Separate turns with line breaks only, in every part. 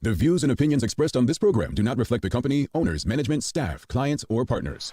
The views and opinions expressed on this program do not reflect the company, owners, management, staff, clients, or partners.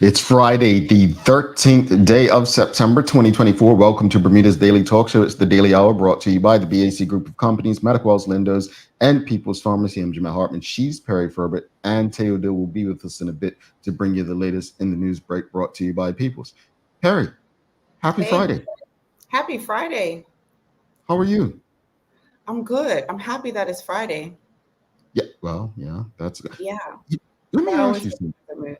It's Friday, the 13th day of September 2024. Welcome to Bermuda's Daily Talk Show. It's the Daily Hour brought to you by the BAC Group of Companies, Medicwells, Lindos, and People's Pharmacy. I'm Jamal Hartman. She's Perry Ferbert, and Teo Dill will be with us in a bit to bring you the latest in the news break brought to you by People's. Perry, happy Friday.
Happy Friday.
How are you?
I'm good. I'm happy that it's Friday.
Yeah, well, yeah, that's good.
Yeah.
Let me ask you something.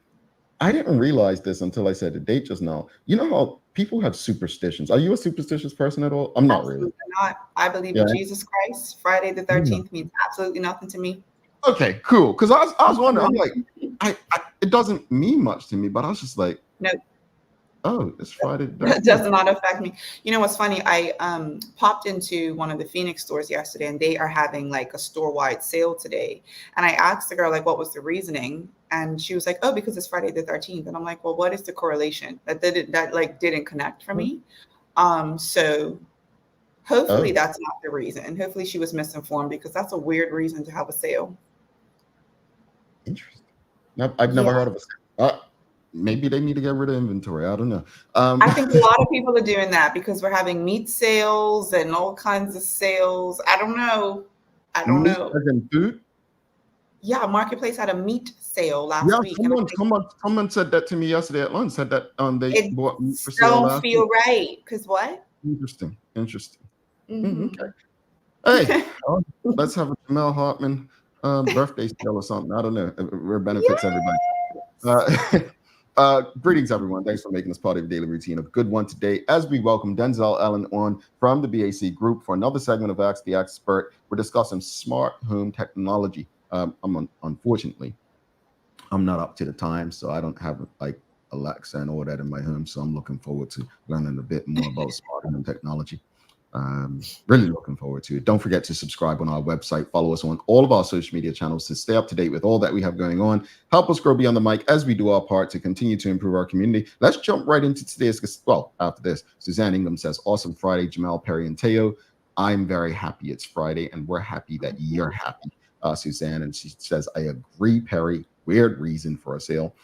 I didn't realize this until I said the date just now. You know how people have superstitions. Are you a superstitious person at all? I'm not really.
Not. I believe in Jesus Christ. Friday the 13th means absolutely nothing to me.
Okay, cool. Because I was wondering, I'm like, it doesn't mean much to me, but I was just like,
no.
Oh, it's Friday.
That does not affect me. You know what's funny? I popped into one of the Phoenix stores yesterday, and they are having like a store-wide sale today. And I asked the girl, like, what was the reasoning? And she was like, oh, because it's Friday the 13th. And I'm like, well, what is the correlation? That didn't connect for me. So hopefully that's not the reason. Hopefully she was misinformed, because that's a weird reason to have a sale.
Interesting. I've never heard of a sale. Maybe they need to get rid of inventory. I don't know.
I think a lot of people are doing that because we're having meat sales and all kinds of sales. I don't know.
As in food?
Yeah, Marketplace had a meat sale last week.
Someone said that to me yesterday at lunch. Said that they bought meat for sale.
Don't feel right. Because what?
Interesting.
Mm-hmm.
Okay. Hey, let's have a Jamal Hartman birthday sale or something. I don't know. Where benefits everybody. Greetings, everyone. Thanks for making this part of your daily routine. A good one today as we welcome Denzel Allen on from the BAC Group for another segment of Ask the Expert. We're discussing smart home technology. Unfortunately, I'm not up to the time, so I don't have like Alexa and all that in my home. So I'm looking forward to learning a bit more about smart home technology. Really looking forward to it. Don't forget to subscribe on our website. Follow us on all of our social media channels to stay up to date with all that we have going on. Help us grow beyond the mic as we do our part to continue to improve our community. Let's jump right into today's. Well, after this, Suzanne Ingham says, awesome Friday, Jamal, Perry, and Teo. I'm very happy it's Friday, and we're happy that you're happy, Suzanne. And she says, I agree, Perry. Weird reason for a sale.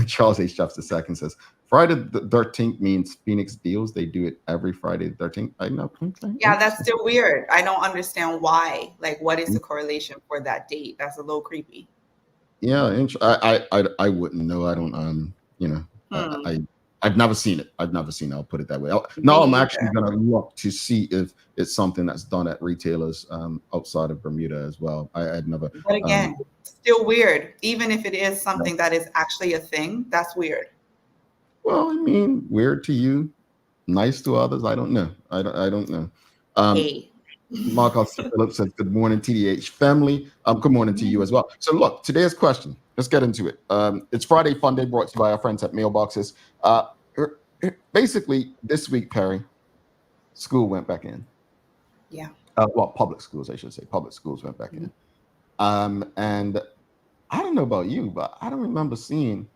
Charles H. Jeffs II says, Friday the 13th means Phoenix deals. They do it every Friday the 13th. I know.
Yeah, that's still weird. I don't understand why. Like, what is the correlation for that date? That's a little creepy.
Yeah, I wouldn't know. I don't. I've never seen it. I'll put it that way. Now I'm actually going to look to see if it's something that's done at retailers outside of Bermuda as well. I'd never.
But again, still weird. Even if it is something that is actually a thing, that's weird.
Well, I mean, weird to you, nice to others. I don't know. I don't know.
Hey.
Mark Phillips says, good morning, TDH family. Good morning to you as well. So look, today's question, let's get into it. It's Friday Fun Day brought to you by our friends at Mailboxes. Basically, this week, Perry, school went back in.
Yeah.
Well, public schools, I should say. Public schools went back in. And I don't know about you, but I don't remember seeing,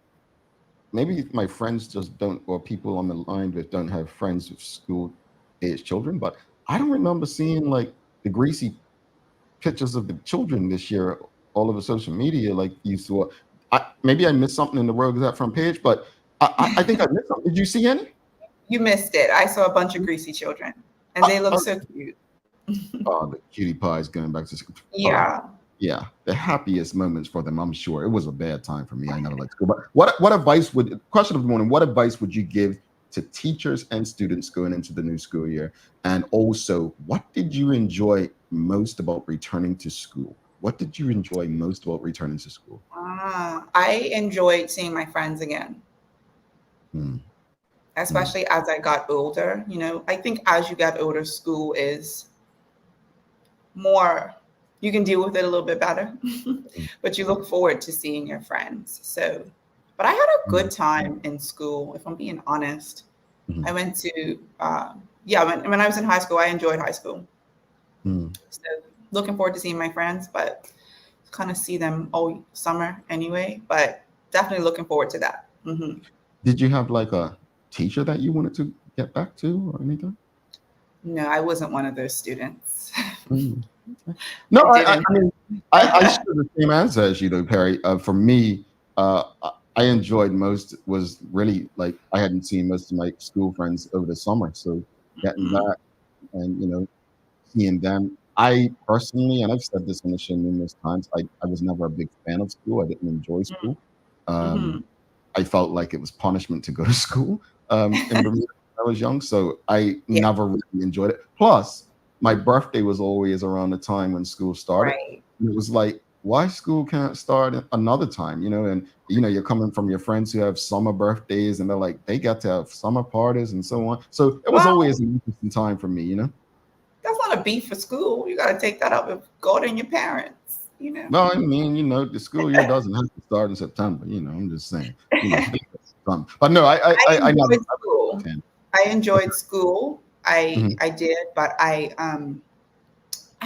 maybe my friends just don't, or people on the line that don't have friends with school-age children, but I don't remember seeing like the greasy pictures of the children this year all over social media like you saw. Maybe I missed something in the World Gazette front page, but I think I missed something. Did you see any?
You missed it. I saw a bunch of greasy children, and they look so cute.
Oh, the cutie pies going back to school.
Yeah.
Yeah, the happiest moments for them. I'm sure it was a bad time for me. I never liked school. But what advice would question of the morning? What advice would you give to teachers and students going into the new school year? And also, what did you enjoy most about returning to school? What did you enjoy most about returning to school?
I enjoyed seeing my friends again,
Hmm. Hmm.
especially as I got older. You know, I think as you get older, school is more, you can deal with it a little bit better, but you look forward to seeing your friends. So, but I had a
Hmm.
good time in school, if I'm being honest.
Hmm.
I went to, yeah, when I was in high school, I enjoyed high school.
Hmm.
So looking forward to seeing my friends, but kind of see them all summer anyway. But definitely looking forward to that.
Did you have like a teacher that you wanted to get back to or anything?
No, I wasn't one of those students.
Mm, okay. No,
I didn't.
I mean, I share the same answer as you do, Perry. For me, I enjoyed most was really like I hadn't seen most of my school friends over the summer, so getting
Mhm,
back and seeing them. I personally, and I've said this on the show numerous times, I was never a big fan of school. I didn't enjoy school. Um,
mhm.
I felt like it was punishment to go to school in Bermuda when I was young, so I
Yeah,
never really enjoyed it. Plus, my birthday was always around the time when school started.
right.
And it was like, why school can't start another time, And you're coming from your friends who have summer birthdays, and they're like, they get to have summer parties and so on. So it was
Well,
always an interesting time for me.
that's not a beef for school. You got to take that up with God and your parents,
Well, I mean, the school year doesn't have to start in September. I'm just saying, but no,
I
I never
enjoyed
I was
school.
a fan.
I enjoyed school. I
Mhm,
I did, but I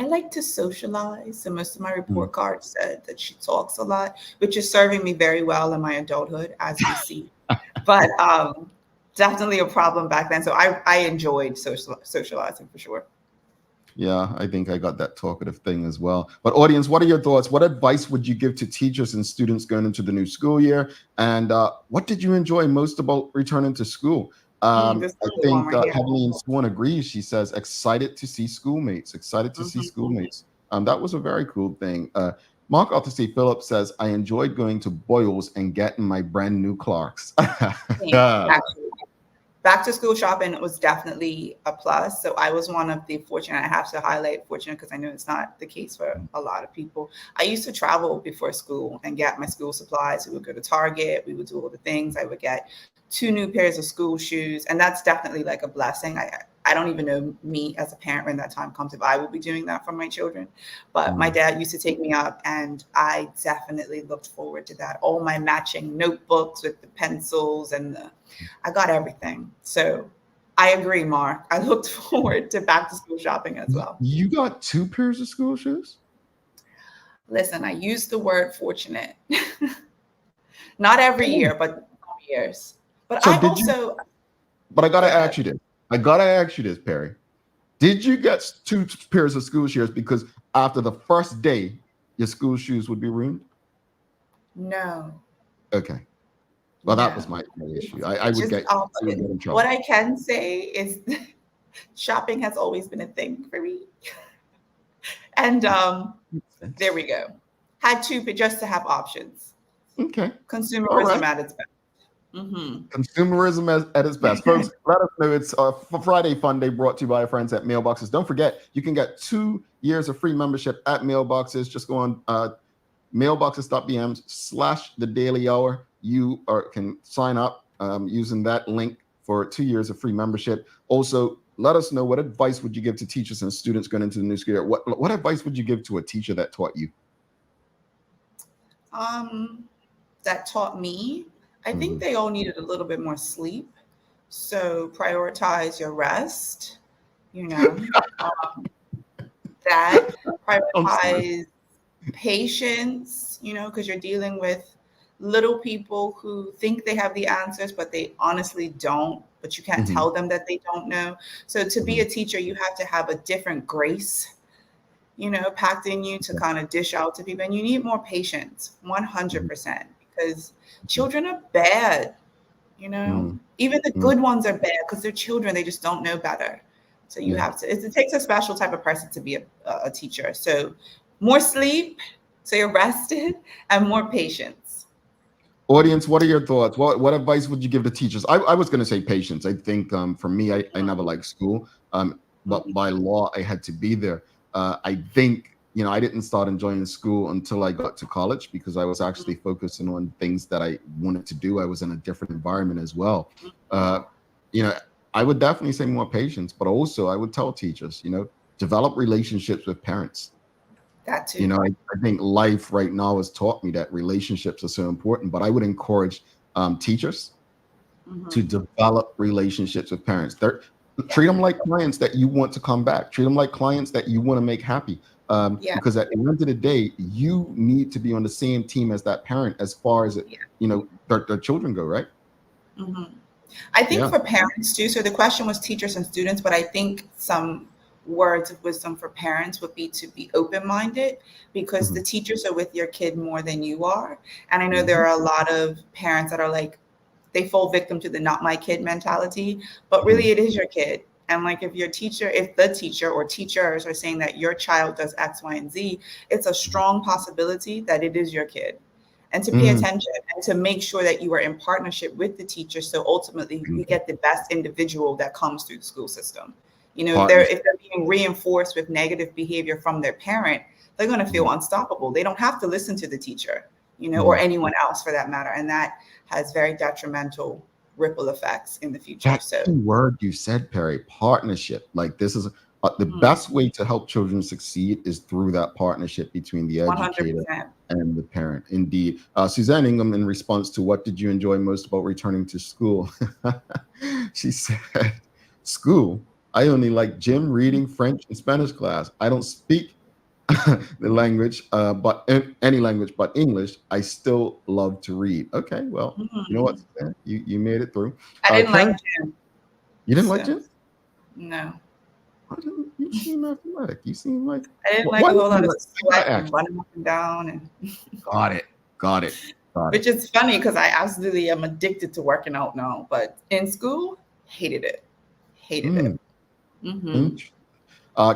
like to socialize. So most of my
mhm.
report card said that she talks a lot, which is serving me very well in my adulthood, as we see. But definitely a problem back then. So I enjoyed socializing for sure.
Yeah, I think I got that talkative thing as well. But audience, what are your thoughts? What advice would you give to teachers and students going into the new school year? And what did you enjoy most about returning to school?
This is
I
a good one
think
right here.
Heavenly Swan agrees. She says, excited to see schoolmates, excited to see
Mhm.
schoolmates. That was a very cool thing. Mark Arthur C. Phillips says, I enjoyed going to Boyles and getting my brand new Clarks.
Same, actually. Back to school shopping was definitely a plus. So I was one of the fortunate, I have to highlight fortunate because I know it's not the case for a lot of people. I used to travel before school and get my school supplies. We would go to Target, we would do all the things. I would get 2 new pairs of school shoes. And that's definitely like a blessing. I don't even know me as a parent when that time comes if I will be doing that for my children. But my
Mm.
dad used to take me up, and I definitely looked forward to that. All my matching notebooks with the pencils and I got everything. So I agree, Mark. I looked forward to back to school shopping as well.
You got two pairs of school shoes?
Listen, I use the word fortunate. Not every
Oh.
year, but some years. But
So
I
did you?
also
But I
go
gotta
ahead.
ask you this. I gotta ask you this, Perry. Did you get two pairs of school shoes because after the first day, your school shoes would be ruined?
No,
Okay. Well, that was
no.
my issue.
It's just
I would get in
what
trouble.
I can say is shopping has always been a thing for me. And
Makes
there
sense.
we go. Had to, but just to have options.
Okay. All
Consumerism
right.
at its best. Hmm.
Consumerism at its best. Folks, let us know it's Friday Fun Day brought to you by our friends at Mailboxes. Don't forget, you can get 2 years of free membership at Mailboxes. Just go on mailboxes.bm/the daily hour. You can sign up using that link for 2 years of free membership. Also, let us know what advice would you give to teachers and students going into the new school year. What advice would you give to a teacher that taught you?
Um, that taught me. I think
Mhm.
they all needed a little bit more sleep. So prioritize your rest, you know, um, that
I'm sorry.
prioritize patience, because you're dealing with little people who think they have the answers, but they honestly don't, but you can't
Mhm,
tell them that they don't know. So to be
mhm.
a teacher, you have to have a different grace, packed in you to
Okay,
kind of dish out to people. And you need more patience,
mhm,
100%, because
okay.
children are bad.
Mm,
Even the
mm,
good ones are bad because they're children. They just don't know better. So you
yeah.
have to, it takes a special type of person to be a teacher. So more sleep, So you're rested and more patience.
Audience, what are your thoughts? What advice would you give to teachers? I was going to say patience. I think for me, I never liked school, but by law, I had to be there. I think, I didn't start enjoying school until I got to college because I was actually focusing on things that I wanted to do. I was in a different environment as well. You know, I would definitely say more patience, but also I would tell teachers, develop relationships with parents.
That too.
I think life right now has taught me that relationships are so important, but I would encourage teachers to develop relationships with parents. Treat them like clients that you want to come back. Treat them like clients that you want to make happy. Because at the end of the day, you need to be on the same team as that parent as far as their children go, right?
I think for parents too. So the question was teachers and students, but I think some words of wisdom for parents would be to be open-minded, because the teachers are with your kid more than you are. And I know there are a lot of parents that are like, they fall victim to the not my kid mentality, but really it is your kid. And like if the teacher or teachers are saying that your child does X, Y, and Z, it's a strong possibility that it is your kid. And to pay attention and to make sure that you are in partnership with the teacher. So ultimately we get the best individual that comes through the school system. If they're being reinforced with negative behavior from their parent, they're going to feel unstoppable. They don't have to listen to the teacher, or anyone else for that matter. And that has very detrimental ripple effects in the future.
That's the word you said, Perry, partnership. Like this is the best way to help children succeed is through that partnership between the educator
100%.
and the parent. Indeed. Suzanne Ingham, in response to what did you enjoy most about returning to school? She said, school. I only like gym, reading, French, and Spanish class. I don't speak the language, but any language but English. I still love to read. Okay, well, you know what? You made it through.
I didn't
Karen,
like gym.
You didn't like gym?
No.
You seem athletic. You seem like
I didn't like a whole lot of sweat and running up and down. And
Got it.
Which is funny because I absolutely am addicted to working out now. But in school, hated it. Hated it.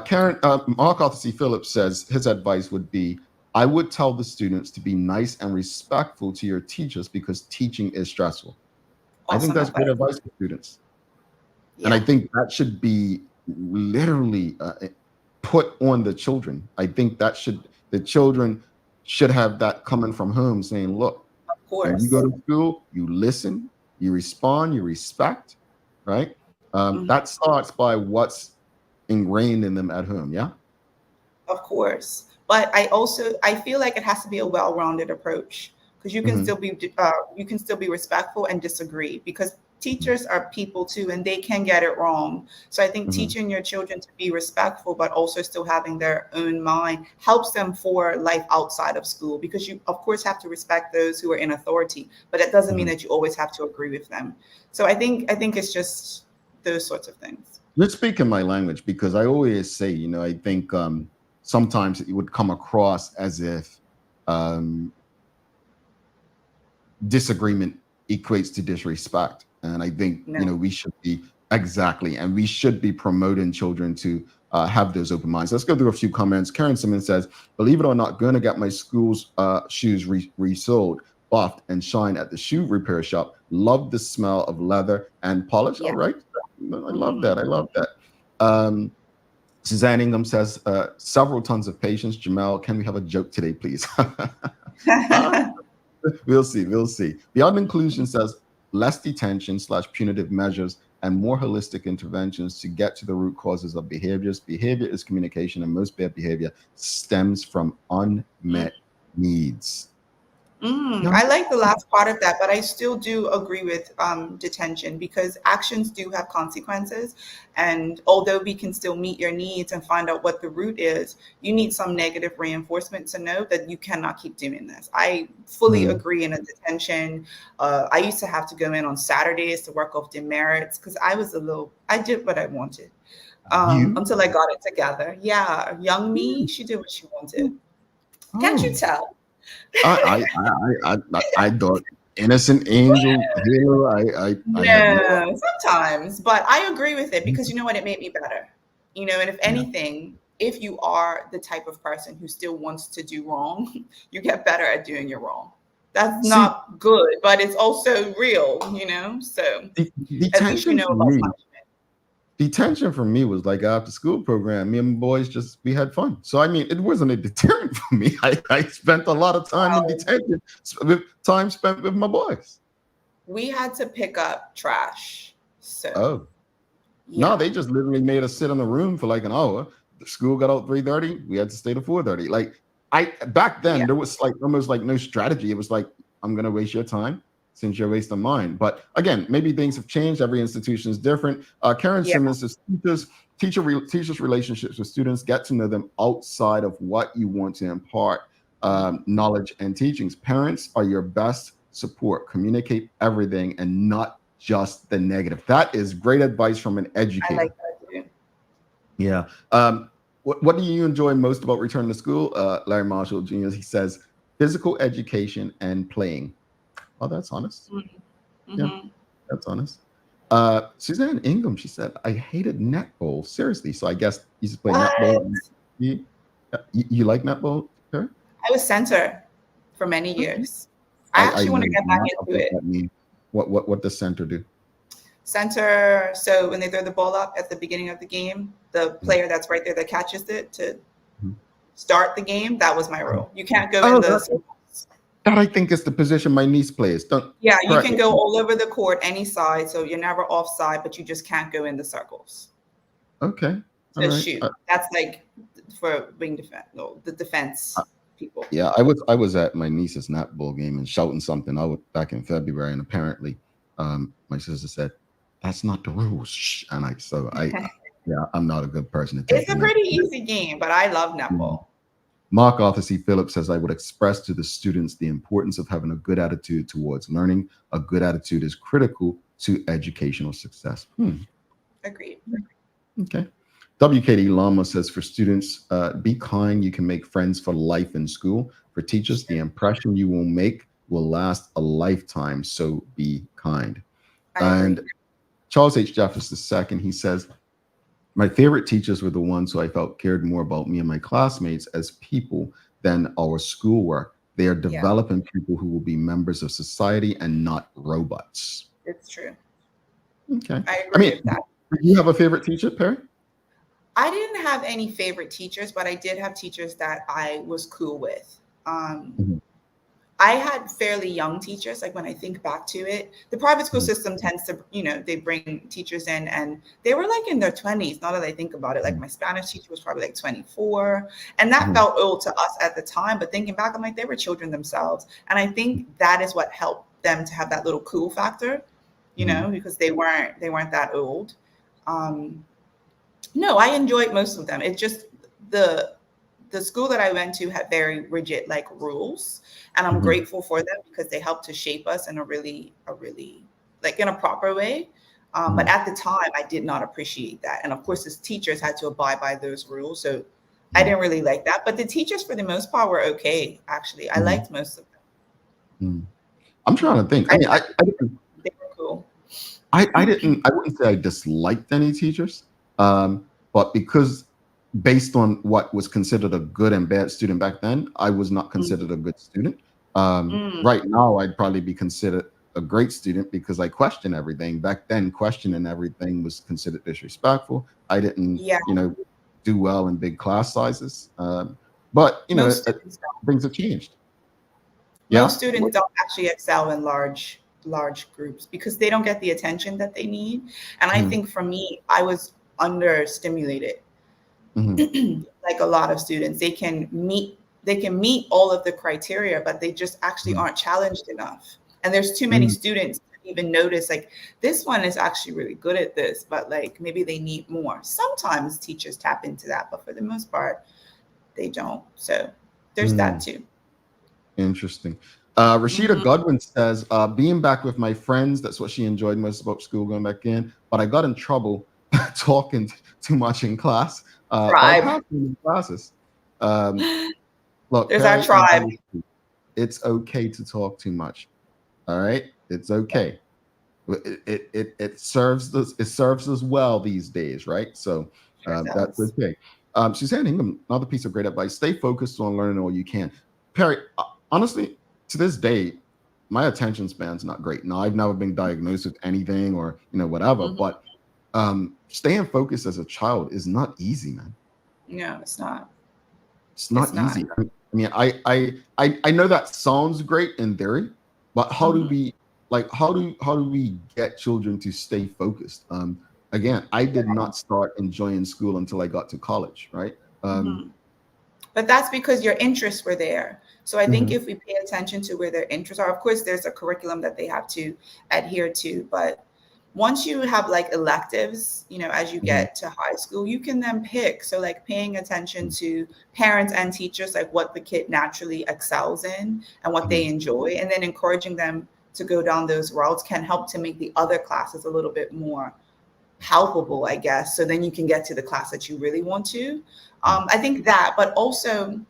Karen, Mark Arthur C. Phillips says his advice would be, I would tell the students to be nice and respectful to your teachers because teaching is stressful. Awesome. I think that's good advice for students. Yeah. And I think that should be literally put on the children. I think the children should have that coming from home saying, look,
of course,
when you go to school, you listen, you respond, you respect, right? That starts by what's ingrained in them at home. Yeah.
Of course. But I feel like it has to be a well-rounded approach, because you can still be respectful and disagree, because teachers are people too, and they can get it wrong. So I think teaching your children to be respectful, but also still having their own mind, helps them for life outside of school, because you of course have to respect those who are in authority, but that doesn't mean that you always have to agree with them. So I think it's just those sorts of things.
You're speaking my language, because I always say, I think sometimes it would come across as if disagreement equates to disrespect. And I think, we should be and we should be promoting children to have those open minds. Let's go through a few comments. Karen Simmons says, believe it or not, going to get my school's shoes resoled, buffed, and shine at the shoe repair shop. Love the smell of leather and polish. Yeah. All right. I love that. Suzanne Ingham says, several tons of patience. Jamel, can we have a joke today, please? We'll see. Beyond Inclusion says, less detention / punitive measures and more holistic interventions to get to the root causes of behaviors. Behavior is communication, and most bad behavior stems from unmet needs.
I like the last part of that, but I still do agree with detention, because actions do have consequences. And although we can still meet your needs and find out what the root is, you need some negative reinforcement to know that you cannot keep doing this. I fully agree in a detention. I used to have to go in on Saturdays to work off demerits, because I did what I wanted until I got it together. Yeah, young me, she did what she wanted. Can't you tell?
I thought innocent angel hero.
Yeah, sometimes, but I agree with it, because you know what, it made me better. And if anything, if you are the type of person who still wants to do wrong, you get better at doing your wrong. That's not good, but it's also real, so at least you
detention
know
for
about
me.
punishment.
Detention for me was like after school program. Me and my boys we had fun. So I mean, it wasn't a deterrent for me. I spent a lot of time in detention, time spent with my boys.
We had to pick up trash. So
Oh no,
yeah.
they just literally made us sit in the room for like an hour. The school got out 3:30. We had to stay to 4:30. Like back then there was like almost like no strategy. It was like, I'm gonna waste your time since you're wasting mine. But again, maybe things have changed. Every institution is different. Karen Simmons says teachers relationships with students, get to know them outside of what you want to impart knowledge and teachings. Parents are your best support. Communicate everything and not just the negative. That is great advice from an educator.
I like that too.
Yeah. What do you enjoy most about returning to school? Larry Marshall Jr. He says physical education and playing. Oh, that's honest.
Mm-hmm.
Yeah, that's honest. Suzanne Ingham, she said, I hated netball. Seriously. So I guess you just play netball. You like netball? Okay.
I was center for many years. I actually want to get back into it.
What does center do?
Center, so when they throw the ball up at the beginning of the game, the player that's right there that catches it to start the game, that was my role. You can't go in the circles.
That I think is the position my niece plays.
Yeah, you can go all over the court, any side, so you're never offside, but you just can't go in the circles.
Okay.
So shoot. That's like for wing defense, no, the defense people.
Yeah, I was at my niece's netball game and shouting something out back in February, and apparently my sister said, that's not the rules. And I'm not a good person to take.
It's a pretty easy game, but I love netball.
Mark Arthur C. Phillips says, I would express to the students the importance of having a good attitude towards learning. A good attitude is critical to educational success.
Agreed.
Okay. WKD Lama says, for students, be kind. You can make friends for life in school. For teachers, the impression you will make will last a lifetime. So be kind. And Charles H. Jeffers II, he says, my favorite teachers were the ones who I felt cared more about me and my classmates as people than our schoolwork. They are developing people who will be members of society and not robots.
It's true.
Okay.
I agree with that.
Do you have a favorite teacher, Perry?
I didn't have any favorite teachers, but I did have teachers that I was cool with. I had fairly young teachers. Like when I think back to it, the private school system tends to, they bring teachers in and they were like in their 20s. Now that I think about it, like my Spanish teacher was probably like 24 and that felt old to us at the time. But thinking back, I'm like, they were children themselves. And I think that is what helped them to have that little cool factor, because they weren't that old. No, I enjoyed most of them. It just, the school that I went to had very rigid like rules, and I'm grateful for them because they helped to shape us in a really like in a proper way. But at the time, I did not appreciate that, and of course, as teachers had to abide by those rules, so I didn't really like that. But the teachers, for the most part, were okay. Actually, I liked most of them.
I'm trying to think. I mean,
they were cool.
I wouldn't say I disliked any teachers, but because based on what was considered a good and bad student back then, I was not considered a good student. Right now, I'd probably be considered a great student because I question everything. Back then, questioning everything was considered disrespectful. I didn't, do well in big class sizes. But things have changed.
Most students don't actually excel in large groups because they don't get the attention that they need. And I think for me, I was understimulated. Like a lot of students, they can meet all of the criteria, but they just actually aren't challenged enough. And there's too many students to even notice, like, this one is actually really good at this, but like maybe they need more. Sometimes teachers tap into that, but for the most part, they don't. So there's that too.
Interesting. Rashida Godwin says, being back with my friends, that's what she enjoyed most about school, going back in, but I got in trouble talking too much in class. Classes. Look,
there's our tribe.
It's okay to talk too much. All right, it's okay. It serves us well these days, right? So that's okay. Suzanne Hingham, another piece of great advice: stay focused on learning all you can. Perry, honestly, to this day, my attention span's not great. Now, I've never been diagnosed with anything or whatever, but staying focused as a child is not easy, man.
No, it's not.
It's not easy. I mean, I know that sounds great in theory, but how do we get children to stay focused? Again, I did not start enjoying school until I got to college, right?
But that's because your interests were there. So I think if we pay attention to where their interests are, of course, there's a curriculum that they have to adhere to. But once you have like electives, as you get to high school, you can then pick. So like paying attention to parents and teachers, like what the kid naturally excels in and what they enjoy, and then encouraging them to go down those routes can help to make the other classes a little bit more palpable, I guess. So then you can get to the class that you really want to. I think that, but also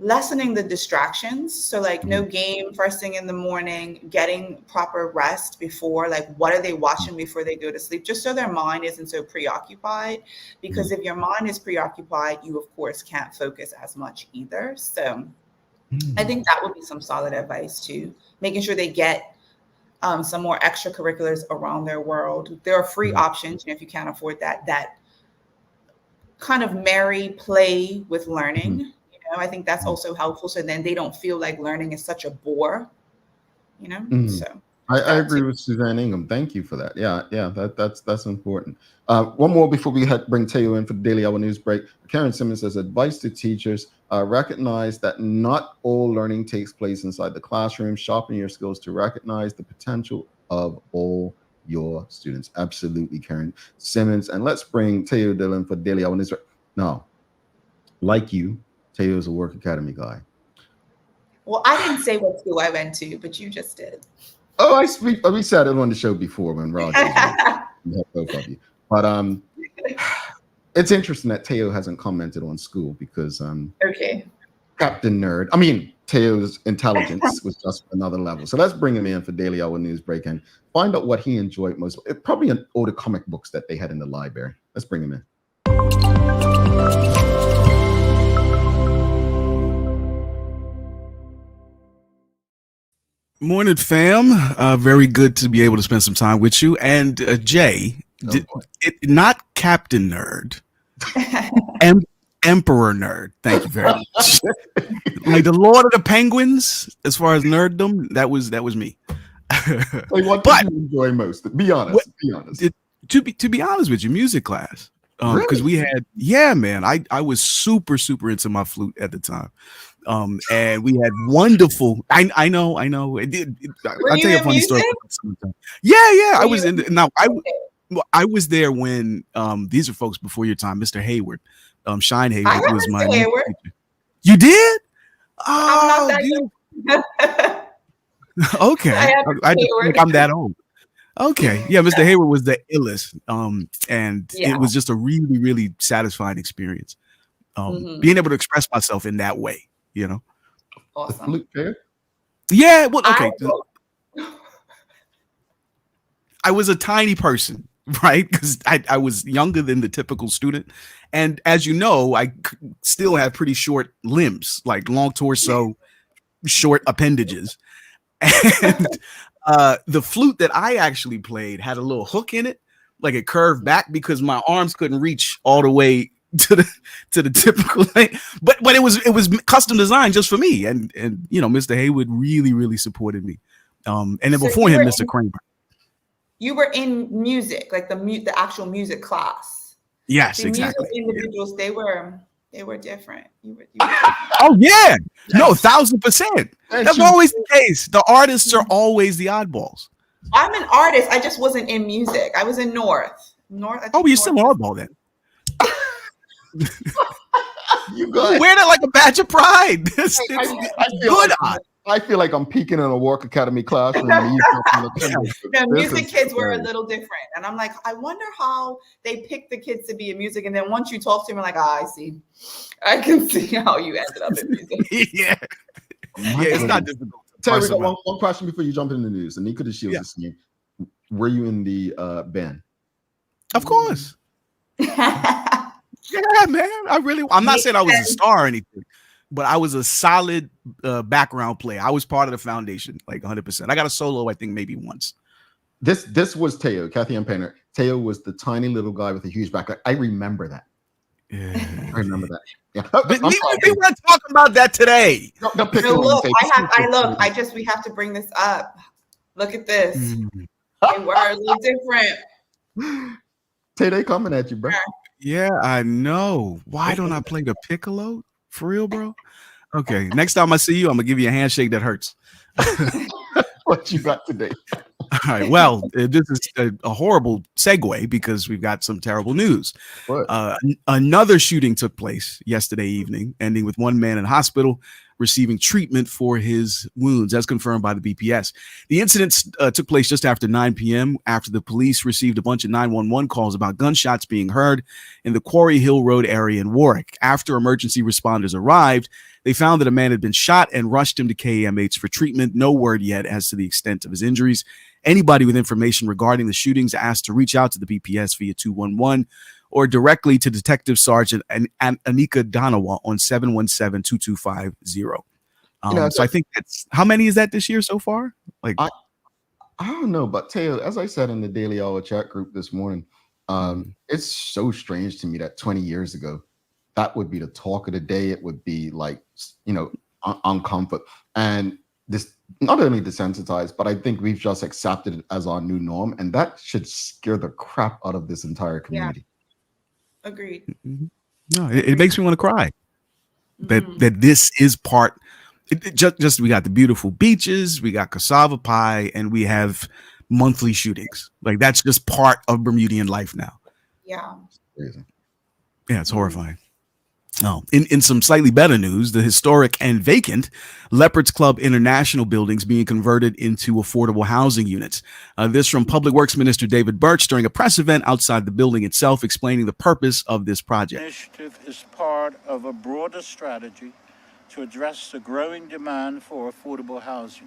lessening the distractions. So like no game first thing in the morning, getting proper rest before, like what are they watching before they go to sleep, just so their mind isn't so preoccupied. Because if your mind is preoccupied, you of course can't focus as much either. So I think that would be some solid advice too, making sure they get some more extracurriculars around their world. There are free options, if you can't afford that kind of marry play with learning. I think that's also helpful. So then they don't feel like learning is such a bore, So
I agree with Suzanne Ingham. Thank you for that. Yeah, that's important. One more before we bring Teo in for the Daily Hour News break. Karen Simmons says, advice to teachers, recognize that not all learning takes place inside the classroom. Sharpen your skills to recognize the potential of all your students. Absolutely, Karen Simmons. And let's bring Teo Dillon for Daily Hour News break. Now, like you, Teo is a work academy guy.
Well, I didn't say what school I went to, but you just did.
Oh, we said it on the show before when Roger both of you. But it's interesting that Teo hasn't commented on school because Captain Nerd. I mean, Teo's intelligence was just another level. So let's bring him in for Daily Hour News break and find out what he enjoyed most. Probably all the comic books that they had in the library. Let's bring him in.
Morning, fam. Very good to be able to spend some time with you. And Jay, not Captain Nerd, Emperor Nerd. Thank you very much. Like the Lord of the Penguins, as far as nerddom, that was me.
Like what did you enjoy most? Be honest.
To be honest with you, music class. Because we had, man, I was super into my flute at the time. And we had wonderful. I know. I'll tell you a funny story. Yeah. I was in. Now I was there when these are folks before your time. Mr. Hayward, Shine Hayward was my. Hayward. You did? Oh, okay. I just think I'm that old. Okay, yeah, Mr. Hayward was the illest, and it was just a really satisfying experience. Being able to express myself in that way.
Awesome.
Yeah, well, okay. I was a tiny person, right? Because I was younger than the typical student. And as you know, I still have pretty short limbs, like long torso, short appendages. And the flute that I actually played had a little hook in it, like it curved back because my arms couldn't reach all the way to the typical thing, but it was custom designed just for me, and Mr. Hayward really supported me, and then before him, Mr. Kramer.
You were in music, like the actual music class.
Yes,
the
exactly.
Music individuals, they were different. You were
oh yeah, no, 1,000%. That's always the case. The artists are always the oddballs.
I'm an artist. I just wasn't in music. I was in North.
Oh, you're still an oddball then.
You guys
wear that like a badge of pride.
I feel like I'm peeking in a work academy classroom.
Music kids were a little different, and I'm like, I wonder how they picked the kids to be in music. And then once you talk to them, I'm like, I see, I can see how you ended up in music.
Yeah, it's not difficult.
Terry, we got one question before you jump into the news. Anika the Shields is saying, were you in the band?
Of course. Yeah, man. I'm not saying I was a star or anything, but I was a solid background player. I was part of the foundation, like 100%. I got a solo, I think, maybe once.
This was Teo, Kathy and Painter. Teo was the tiny little guy with a huge back. I remember that.
Yeah.
I remember that. Yeah.
But we weren't talking about that today.
No, look, we have to bring this up. Look at this. They were a little different.
Tay coming at you, bro.
Yeah, I know. Why don't I play the piccolo? For real, bro? Okay. Next time I see you, I'm gonna give you a handshake that hurts.
What you got today?
All right. Well, this is a horrible segue because we've got some terrible news. Another shooting took place yesterday evening, ending with one man in hospital receiving treatment for his wounds, as confirmed by the BPS. The incident took place just after 9 p.m. after the police received a bunch of 911 calls about gunshots being heard in the Quarry Hill Road area in Warwick. After emergency responders arrived, they found that a man had been shot and rushed him to KMH for treatment. No word yet as to the extent of his injuries. Anybody with information regarding the shootings asked to reach out to the BPS via 211 or directly to Detective Sergeant Anika Donawa on 717-2250. So I think that's, how many is that this year so far? Like,
I don't know, but Teo, as I said in the Daily Hour chat group this morning, it's so strange to me that 20 years ago, that would be the talk of the day. It would be like, on comfort. And this not only desensitized, but I think we've just accepted it as our new norm. And that should scare the crap out of this entire community.
Yeah. Agreed.
No, it makes me want to cry. That this is part. Just we got the beautiful beaches, we got cassava pie, and we have monthly shootings. Like that's just part of Bermudian life now.
Yeah.
Crazy.
Yeah, it's horrifying. Oh, in some slightly better news, the historic and vacant Leopards Club International buildings being converted into affordable housing units. This from Public Works Minister David Birch during a press event outside the building itself, explaining the purpose of this project.
This initiative is part of a broader strategy to address the growing demand for affordable housing.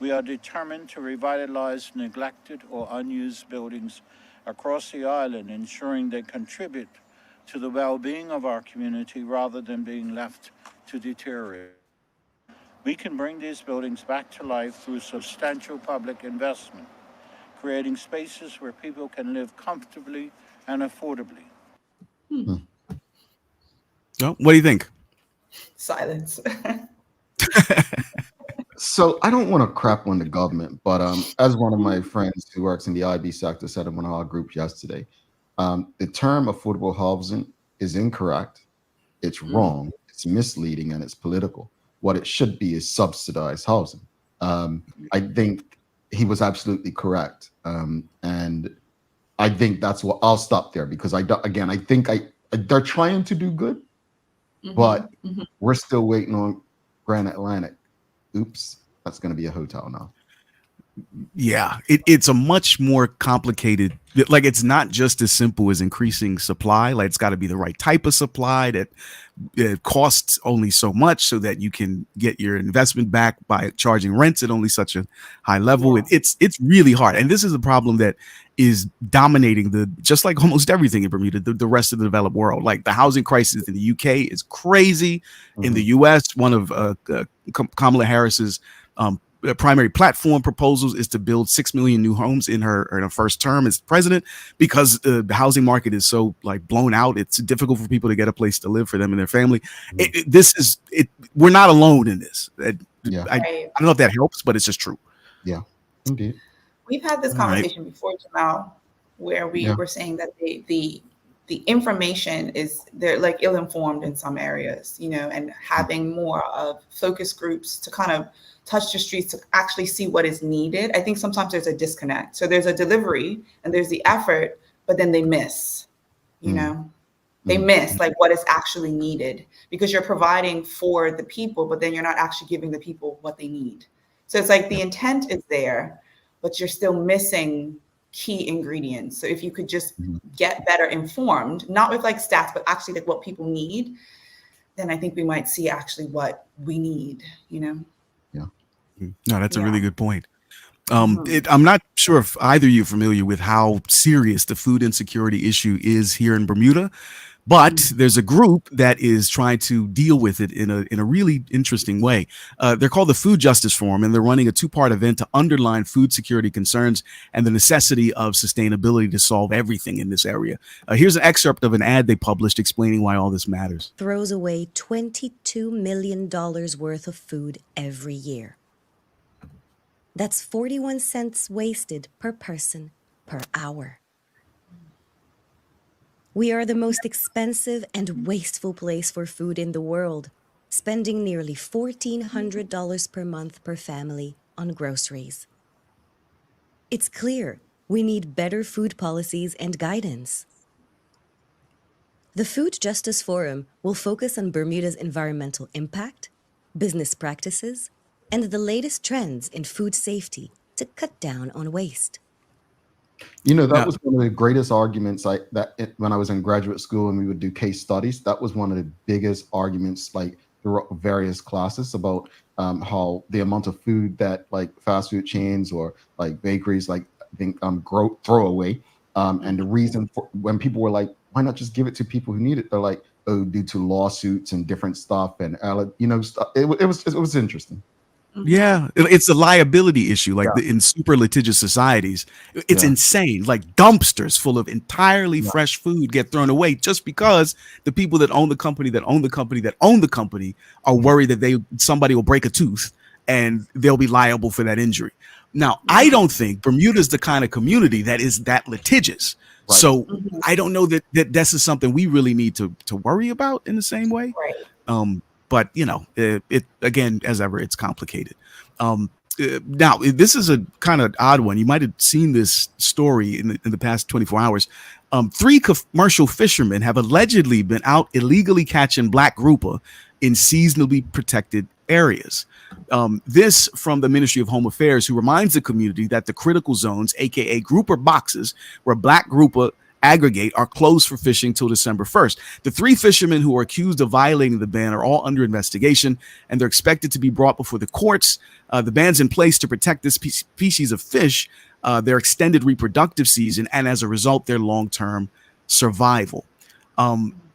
We are determined to revitalize neglected or unused buildings across the island, ensuring they contribute to the well-being of our community rather than being left to deteriorate. We can bring these buildings back to life through substantial public investment, creating spaces where people can live comfortably and affordably.
So, what do you think?
Silence.
So I don't want to crap on the government, but as one of my friends who works in the IB sector said in one of our groups yesterday, the term affordable housing is incorrect. It's wrong. It's misleading and it's political. What it should be is subsidized housing. I think he was absolutely correct. And I think that's what I'll stop there because I think they're trying to do good, but we're still waiting on Grand Atlantic. Oops, that's going to be a hotel now.
Yeah, it's a much more complicated, like it's not just as simple as increasing supply. Like it's got to be the right type of supply that it costs only so much so that you can get your investment back by charging rents at only such a high level. Yeah. It's really hard. And this is a problem that is dominating just like almost everything in Bermuda, the rest of the developed world. Like the housing crisis in the UK is crazy. In the US, one of Kamala Harris's primary platform proposals is to build 6 million new homes in her first term as president because the housing market is so like blown out. It's difficult for people to get a place to live for them and their family. We're not alone in this. I don't know if that helps, but it's just true.
Yeah, indeed.
We've had this conversation before, Jamal, where we were saying that the information is they're like ill-informed in some areas, and having more of focus groups to kind of touch the streets to actually see what is needed. I think sometimes there's a disconnect. So there's a delivery and there's the effort, but then they miss, they miss like what is actually needed because you're providing for the people, but then you're not actually giving the people what they need. So it's like the intent is there, but you're still missing key ingredients. So if you could just get better informed, not with like stats, but actually like what people need, then I think we might see actually what we need,
No, that's a really good point. I'm not sure if either of you are familiar with how serious the food insecurity issue is here in Bermuda, But there's a group that is trying to deal with it in a really interesting way. They're called the Food Justice Forum, and they're running a 2-part event to underline food security concerns and the necessity of sustainability to solve everything in this area. Here's an excerpt of an ad they published explaining why all this matters.
Throws away $22 million worth of food every year. That's 41 cents wasted per person per hour. We are the most expensive and wasteful place for food in the world, spending nearly $1,400 per month per family on groceries. It's clear we need better food policies and guidance. The Food Justice Forum will focus on Bermuda's environmental impact, business practices, and the latest trends in food safety to cut down on waste.
You know, that was one of the greatest arguments when I was in graduate school and we would do case studies. That was one of the biggest arguments, like through various classes, about how the amount of food that like fast food chains or like bakeries throw away. And the reason for when people were like, why not just give it to people who need it? They're like, oh, due to lawsuits and different stuff and stuff. It was interesting.
Yeah, it's a liability issue. Like in super litigious societies, it's insane. Like dumpsters full of entirely fresh food get thrown away just because the people that own the company are worried that somebody will break a tooth and they'll be liable for that injury. Now, I don't think Bermuda's the kind of community that is that litigious. Right. So I don't know that this is something we really need to worry about in the same way. Right. But it again, as ever, it's complicated. Now, this is a kind of odd one. You might have seen this story in the past 24 hours. 3 commercial fishermen have allegedly been out illegally catching black grouper in seasonally protected areas. This from the Ministry of Home Affairs, who reminds the community that the critical zones, aka grouper boxes, where black grouper aggregate, are closed for fishing till December 1st. The 3 fishermen who are accused of violating the ban are all under investigation, and they're expected to be brought before the courts. The ban's in place to protect this species of fish, their extended reproductive season, and as a result, their long-term survival.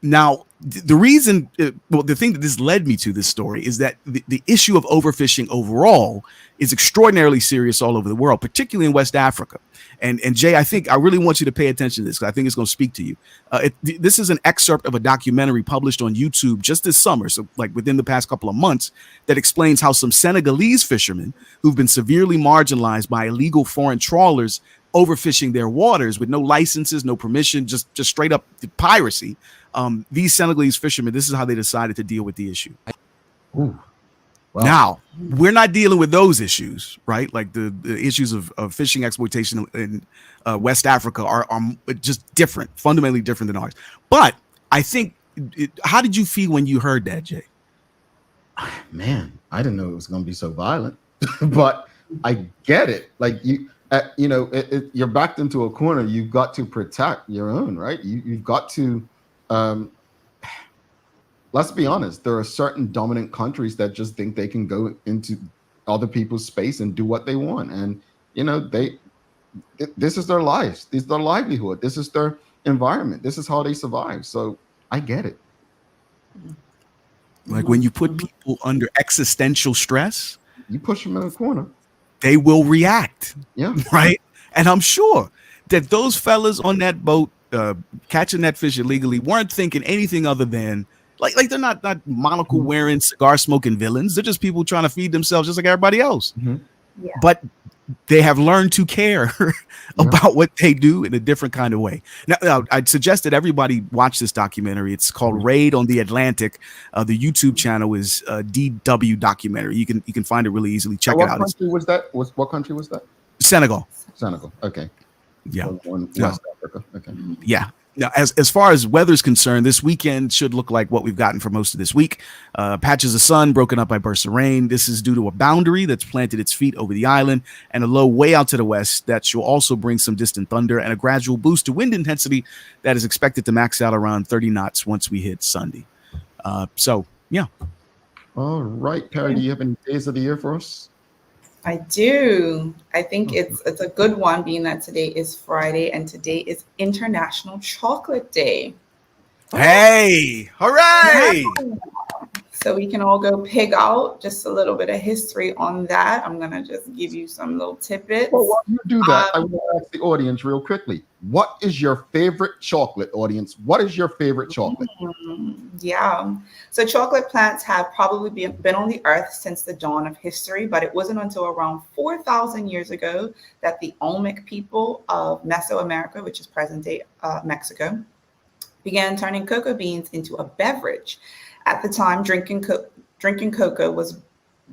Now, the reason, the thing that this led me to this story is that the issue of overfishing overall is extraordinarily serious all over the world, particularly in West Africa. And Jay, I really want you to pay attention to this because I think it's going to speak to you. This is an excerpt of a documentary published on YouTube just this summer, so like within the past couple of months, that explains how some Senegalese fishermen who've been severely marginalized by illegal foreign trawlers overfishing their waters with no licenses, no permission, just straight up piracy. These Senegalese fishermen, this is how they decided to deal with the issue.
Ooh. Wow.
Now, we're not dealing with those issues, right? Like the issues of fishing exploitation in West Africa are just different, fundamentally different than ours. But I think, how did you feel when you heard that, Jay?
Man, I didn't know it was going to be so violent, but I get it. Like you're backed into a corner. You've got to protect your own, right? You've got to. Let's be honest. There are certain dominant countries that just think they can go into other people's space and do what they want, and this is their lives. This is their livelihood. This is their environment. This is how they survive. So I get it.
Like when you put people under existential stress,
you push them in a corner.
They will react. Yeah. Right. And I'm sure that those fellas on that boat catching that fish illegally weren't thinking anything other than like they're not monocle wearing, cigar smoking villains. They're just people trying to feed themselves just like everybody else. Mm-hmm. Yeah. But they have learned to care about what they do in a different kind of way. Now, I'd suggest that everybody watch this documentary. It's called Raid on the Atlantic. The YouTube channel is DW Documentary. You can find it really easily. Check it out.
What country was that? What country was that?
Senegal.
Okay.
Yeah.
West Africa. Okay.
Yeah. Now, as far as weather's concerned, this weekend should look like what we've gotten for most of this week. Patches of sun broken up by bursts of rain. This is due to a boundary that's planted its feet over the island and a low way out to the west that will also bring some distant thunder and a gradual boost to wind intensity that is expected to max out around 30 knots once we hit Sunday. Yeah.
All right, Perry, do you have any days of the year for us?
I do. I think it's a good one, being that today is Friday and today is International Chocolate Day.
Hey, hooray!
So we can all go pig out. Just a little bit of history on that. I'm gonna just give you some little tidbits.
Well, while you do that, I want to ask the audience real quickly. What is your favorite chocolate, audience? What is your favorite chocolate?
Yeah. So chocolate plants have probably been on the earth since the dawn of history, but it wasn't until around 4,000 years ago that the Olmec people of Mesoamerica, which is present-day Mexico, began turning cocoa beans into a beverage. At the time, drinking cocoa was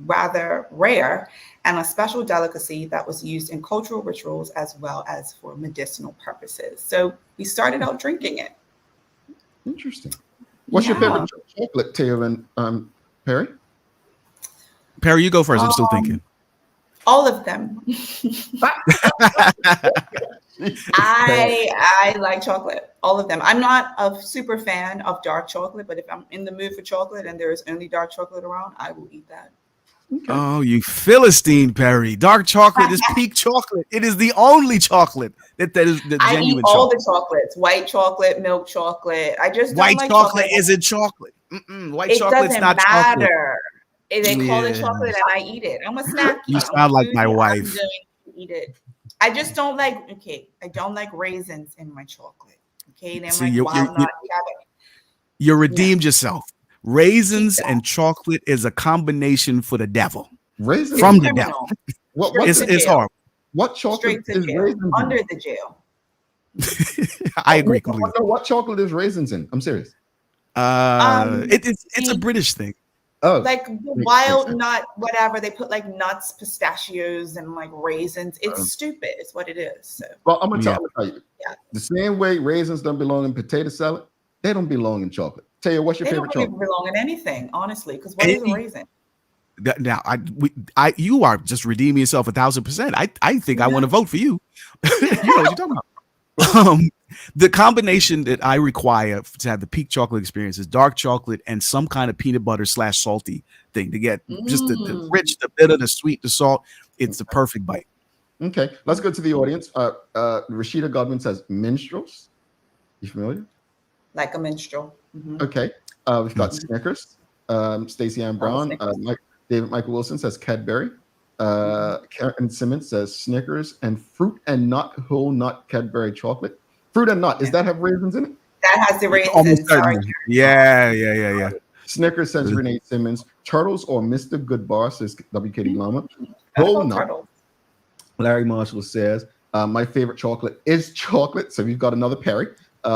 rather rare and a special delicacy that was used in cultural rituals as well as for medicinal purposes. So we started out drinking it.
Interesting. What's your favorite chocolate, Teo and Perry?
Perry, you go first. I'm still thinking.
All of them. I like chocolate, all of them. I'm not a super fan of dark chocolate, but if I'm in the mood for chocolate and there is only dark chocolate around, I will eat that.
Okay.
Oh, you Philistine, Perry. Dark chocolate is peak chocolate. It is the only chocolate that is the
I
genuine
eat all
chocolate.
the chocolates, white chocolate, milk chocolate. I just don't
White
like
chocolate isn't chocolate. White
it
chocolate's
doesn't
not
matter.
chocolate.
They call it
Yeah.
chocolate and I eat it. I'm a snack.
You sound like my wife.
I'm going to eat it. I just don't like, I don't like raisins in my chocolate. Okay, and I'm
See,
like walnut.
You redeemed yourself. Raisins and chocolate is a combination for the devil.
Raisins
From the devil. It's hard.
What chocolate
Straight to
is
jail.
raisins in?
Under the jail.
I agree completely.
What chocolate is raisins in? I'm serious.
It's a British thing.
Oh,
Like the wild nut, whatever. They put like nuts, pistachios, and like raisins. It's stupid. It's what it is. So.
well, I'm gonna tell you.
Yeah.
The same way raisins don't belong in potato salad, they don't belong in chocolate. Tell you, what's your
They
favorite
don't
chocolate?
even belong in anything, honestly. Because what is a raisin?
Now, you are just redeeming yourself 1,000%. I think I want to vote for you. You know what you're talking about. The combination that I require to have the peak chocolate experience is dark chocolate and some kind of peanut butter / salty thing to get just the rich, the bitter, the sweet, the salt. It's the perfect bite.
Okay, let's go to the audience. Rashida Godwin says minstrels. You familiar?
Like a minstrel.
Okay, we've got Snickers. Stacey Ann Brown. David Michael Wilson says Cadbury. Karen Simmons says Snickers and fruit and nut whole nut Cadbury chocolate. Fruit and nut, does that have raisins in it?
That has the raisins.
Almost
Sorry.
certainly. Yeah.
Snickers says Renee Simmons. Turtles or Mr. Goodbar says WKD Llama. Whole nut.
Turtle.
Larry Marshall says my favorite chocolate is chocolate. So we've got another Perry.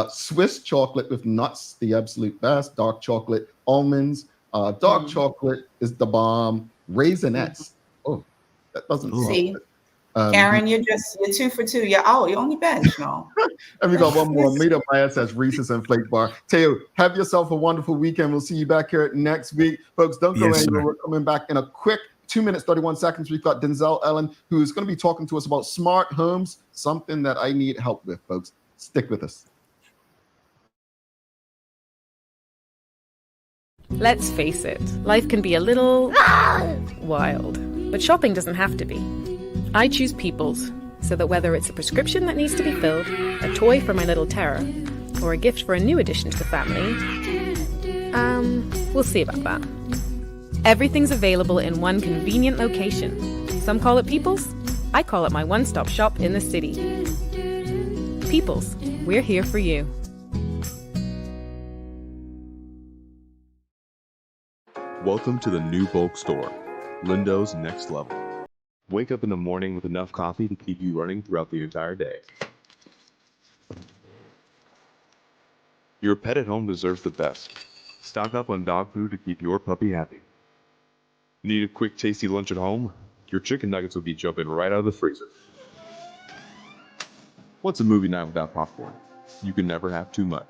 Swiss chocolate with nuts, the absolute best. Dark chocolate, almonds. Dark chocolate is the bomb. Raisinets. Oh, that doesn't
see. Karen, you're 2 for 2. You're only bench now.
And we got one more. Mita Maya says Reese's and Flake Bar. Teo, have yourself a wonderful weekend. We'll see you back here next week. Folks, don't go anywhere. We're coming back in a quick 2 minutes, 31 seconds. We've got Denzel Ellen, who's going to be talking to us about smart homes, something that I need help with, folks. Stick with us.
Let's face it, life can be a little wild, but shopping doesn't have to be. I choose Peoples, so that whether it's a prescription that needs to be filled, a toy for my little terror, or a gift for a new addition to the family, we'll see about that. Everything's available in one convenient location. Some call it Peoples, I call it my one-stop shop in the city. Peoples, we're here for you.
Welcome to the new bulk store, Lindo's Next Level. Wake up in the morning with enough coffee to keep you running throughout the entire day. Your pet at home deserves the best. Stock up on dog food to keep your puppy happy. Need a quick tasty lunch at home? Your chicken nuggets will be jumping right out of the freezer. What's a movie night without popcorn? You can never have too much.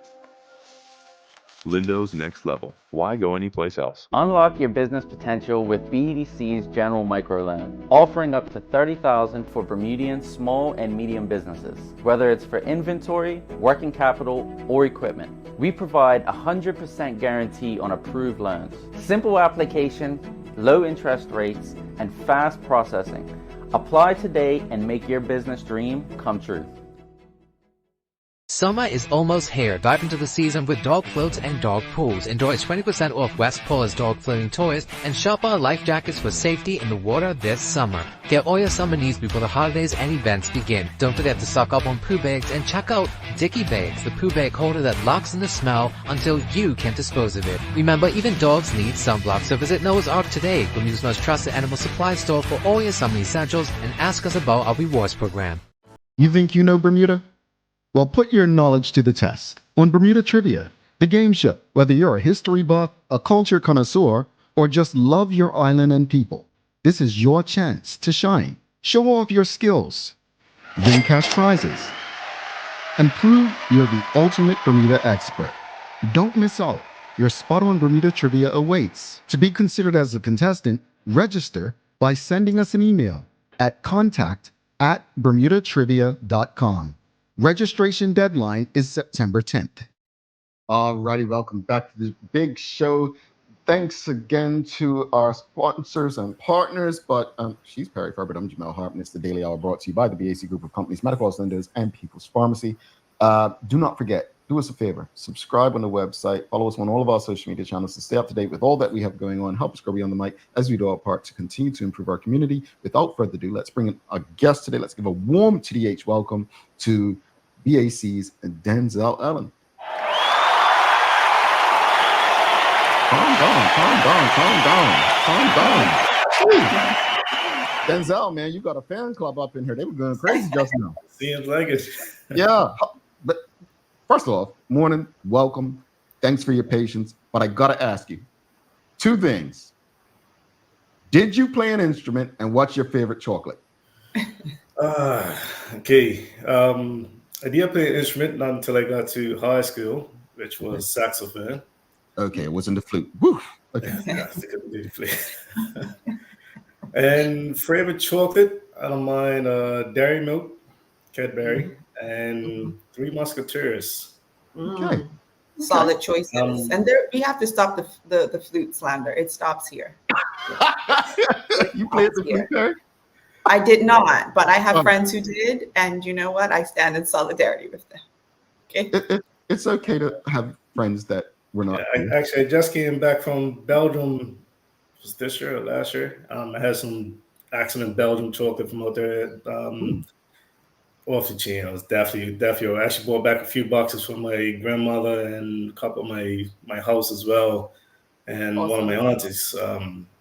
Lindo's Next Level. Why go anyplace else?
Unlock your business potential with BDC's General Microloan, offering up to $30,000 for Bermudian small and medium businesses. Whether it's for inventory, working capital, or equipment, we provide 100% guarantee on approved loans. Simple application, low interest rates, and fast processing. Apply today and make your business dream come true.
Summer is almost here. Dive into the season with dog floats and dog pools. Enjoy 20% off West Paul's dog floating toys and shop our life jackets for safety in the water this summer. Get all your summer needs before the holidays and events begin. Don't forget to stock up on poo bags and check out Dicky Bags, the poo bag holder that locks in the smell until you can dispose of it. Remember, even dogs need sunblock, so visit Noah's Ark today, Bermuda's most trusted animal supply store for all your summer essentials, and ask us about our rewards program.
You think you know Bermuda? Well, put your knowledge to the test on Bermuda Trivia, the game show. Whether you're a history buff, a culture connoisseur, or just love your island and people, this is your chance to shine. Show off your skills, win cash prizes, and prove you're the ultimate Bermuda expert. Don't miss out. Your spot on Bermuda Trivia awaits. To be considered as a contestant, register by sending us an email at contact@bermudatrivia.com. Registration deadline is September 10th. Alrighty, welcome back to this big show. Thanks again to our sponsors and partners. But she's Perry Ferbert, I'm Jamel Hartman. It's the Daily Hour brought to you by the BAC Group of Companies, Medical House Lenders, and People's Pharmacy. Do not forget, do us a favor, subscribe on the website, follow us on all of our social media channels to stay up to date with all that we have going on. Help us grow beyond the mic as we do our part to continue to improve our community. Without further ado, let's bring in our guest today. Let's give a warm TDH welcome to BAC's Denzel Allen. Calm down. Denzel, man, you got a fan club up in here. They were going crazy just now.
Seems like it.
Yeah, but first of all, morning, welcome. Thanks for your patience. But I got to ask you two things. Did you play an instrument, and what's your favorite chocolate?
Okay. I did play an instrument not until I got to high school, which was saxophone.
Okay, it wasn't the flute. Woo. Okay.
Yeah, I couldn't do the flute. And favorite chocolate, I don't mind Dairy Milk, Cadbury, and Three Musketeers.
Okay.
Solid choices. And there, we have to stop the flute slander. It stops here.
You played the flute, Perry?
I did not, but I have friends who did, and you know what? I stand in solidarity with them. Okay.
It's okay to have friends that were not.
Yeah, I just came back from Belgium. Was this year or last year? I had some excellent Belgian chocolate from out there. Off the chain. I was definitely. I actually bought back a few boxes from my grandmother and a couple of my house as well, and one of my aunties.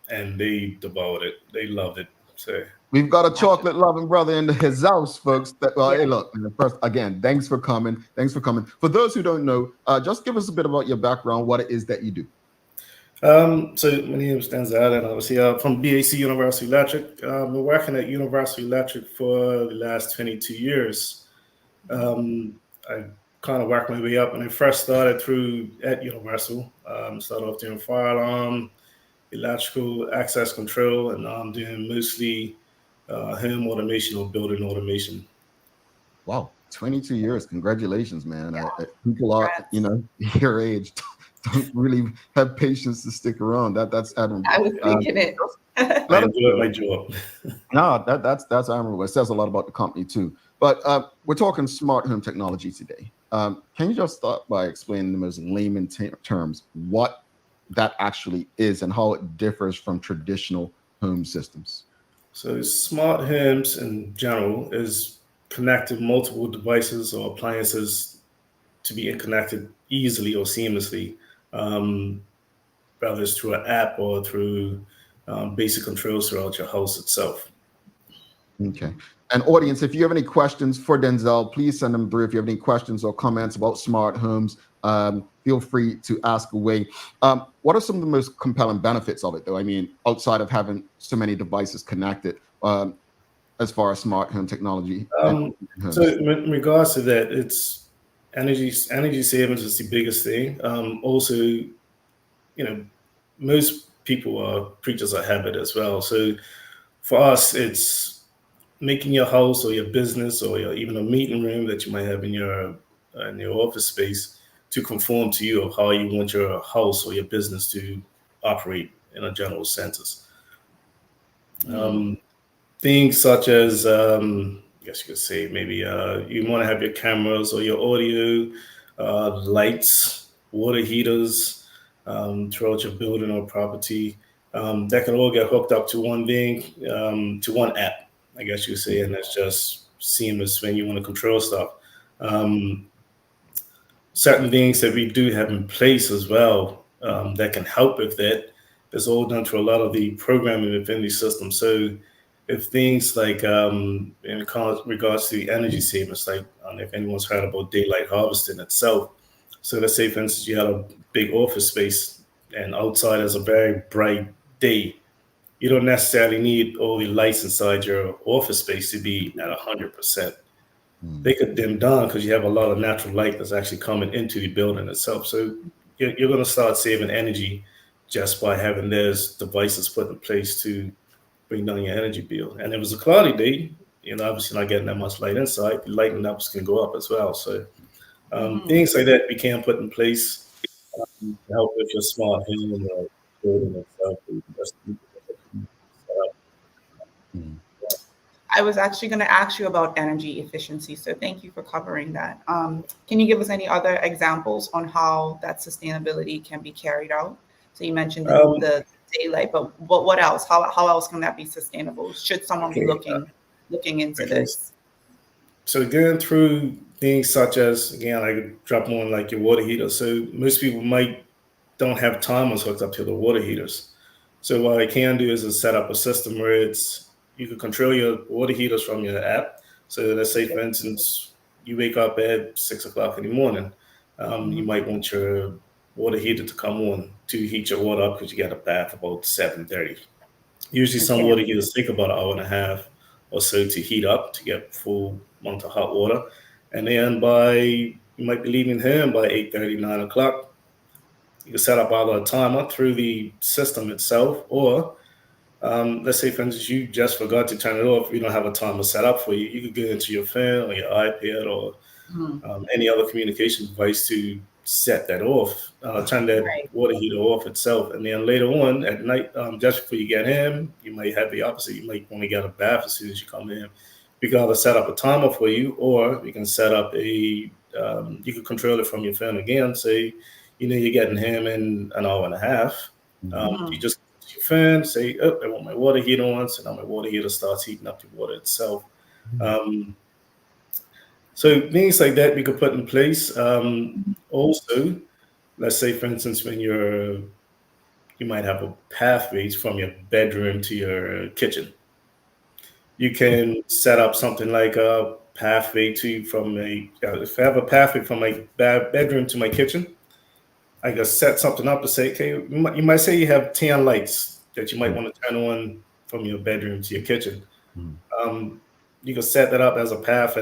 And they devoured it. They loved it. So.
We've got a chocolate loving brother in his house, folks. Hey, look, first, again, thanks for coming. For those who don't know, just give us a bit about your background, what it is that you do.
So my name is Denzel, and obviously from BAC Universal Electric. I've been working at Universal Electric for the last 22 years. I kind of worked my way up when I first started at Universal. Started off doing fire alarm, electrical access control, and now I'm doing mostly home automation or building automation.
Wow, 22 years. Congratulations, man. Yeah. People are, your age don't really have patience to stick around. That's admirable.
I was thinking it.
I enjoy my job.
No, that's admirable. It says a lot about the company too. But we're talking smart home technology today. Can you just start by explaining in the most layman terms what that actually is and how it differs from traditional home systems?
So smart homes in general is connecting multiple devices or appliances to be connected easily or seamlessly, whether it's through an app or through basic controls throughout your house itself.
Okay. And audience, if you have any questions for Denzel, please send them through. If you have any questions or comments about smart homes, feel free to ask away. What are some of the most compelling benefits of it, though? I mean, outside of having so many devices connected, as far as smart home technology.
So in regards to that, it's energy savings is the biggest thing. Also, most people are creatures of habit as well. So for us, it's making your house or your business or even a meeting room that you might have in your office space to conform to you of how you want your house or your business to operate in a general sense. Things such as guess you could say maybe you want to have your cameras or your audio, lights, water heaters throughout your building or property. That can all get hooked up to one thing, to one app, I guess you could say, and that's just seamless when you want to control stuff. Um, Certain things that we do have in place as well that can help with that is all done through a lot of the programming within the system. So if things like regards to the energy savings, like I don't know if anyone's heard about daylight harvesting itself. So let's say, for instance, you had a big office space and outside is a very bright day. You don't necessarily need all the lights inside your office space to be at 100%. They could dim down because you have a lot of natural light that's actually coming into the building itself. So you're going to start saving energy just by having those devices put in place to bring down your energy bill. And if it was a cloudy day, obviously not getting that much light inside, the lighting levels can go up as well. So things like that we can put in place to help with your smart home or building itself.
I was actually going to ask you about energy efficiency, so thank you for covering that. Can you give us any other examples on how that sustainability can be carried out? So you mentioned the daylight, but what else? How else can that be sustainable? Should someone be looking into this?
So going through things such as, again, I could drop on like your water heater. So most people don't have timers hooked up to the water heaters. So what I can do is set up a system where you can control your water heaters from your app. So let's say, for instance, you wake up at 6 o'clock in the morning. You might want your water heater to come on to heat your water up because you got a bath about 7:30. Usually some water heaters take about an hour and a half or so to heat up to get full amount of hot water. And then you might be leaving home by 8:30, 9 o'clock. You can set up either a timer through the system itself, or let's say, for instance, you just forgot to turn it off. You don't have a timer set up for you. You could go into your phone or your iPad or any other communication device to set that off, turn that water heater off itself. And then later on at night, just before you get in, you might have the opposite. You might want to get a bath as soon as you come in. We can either set up a timer for you, or we can set up you can control it from your phone again. Say, you're getting him in an hour and a half. You just your phone, say, oh, I want my water heater on, so now my water heater starts heating up the water itself. So things like that we could put in place. Also, let's say, for instance, when you might have a pathway from your bedroom to your kitchen. You can set up something like a pathway if I have a pathway from my bedroom to my kitchen, I can set something up to say, okay, you might say you have 10 lights that you might want to turn on from your bedroom to your kitchen. You can set that up as a path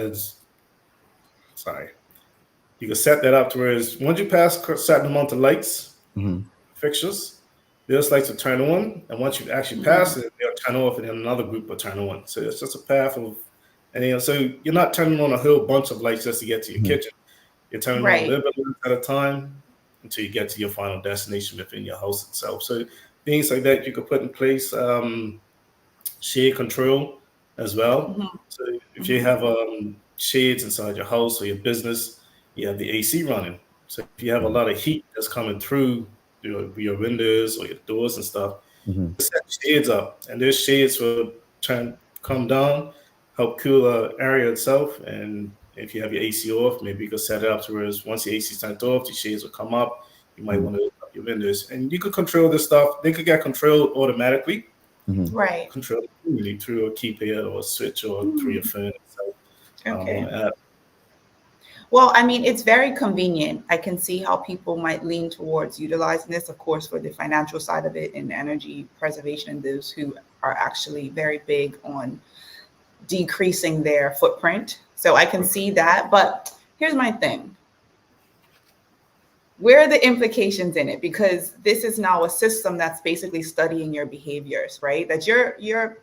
you can set that up to where once you pass a certain amount of lights, fixtures, those lights will turn on. And once you actually pass it, they'll turn off and then another group will turn on. So it's just a path so you're not turning on a whole bunch of lights just to get to your kitchen. You're turning on a little bit at a time until you get to your final destination within your house itself. So things like that you could put in place. Shade control as well. So if you have shades inside your house or your business, you have the AC running. So if you have a lot of heat that's coming through your windows or your doors and stuff, set shades up, and those shades will come down, help cool the area itself. And if you have your AC off, maybe you could set it up to where once the AC is turned off, the shades will come up. You might want to open up your windows, and you could control this stuff. They could get controlled automatically. Control it through a keypad or a switch or through your phone itself.
Well, I mean, it's very convenient. I can see how people might lean towards utilizing this, of course, for the financial side of it and energy preservation, and those who are actually very big on decreasing their footprint. So I can see that. But here's my thing. Where are the implications in it? Because this is now a system that's basically studying your behaviors, right? That you're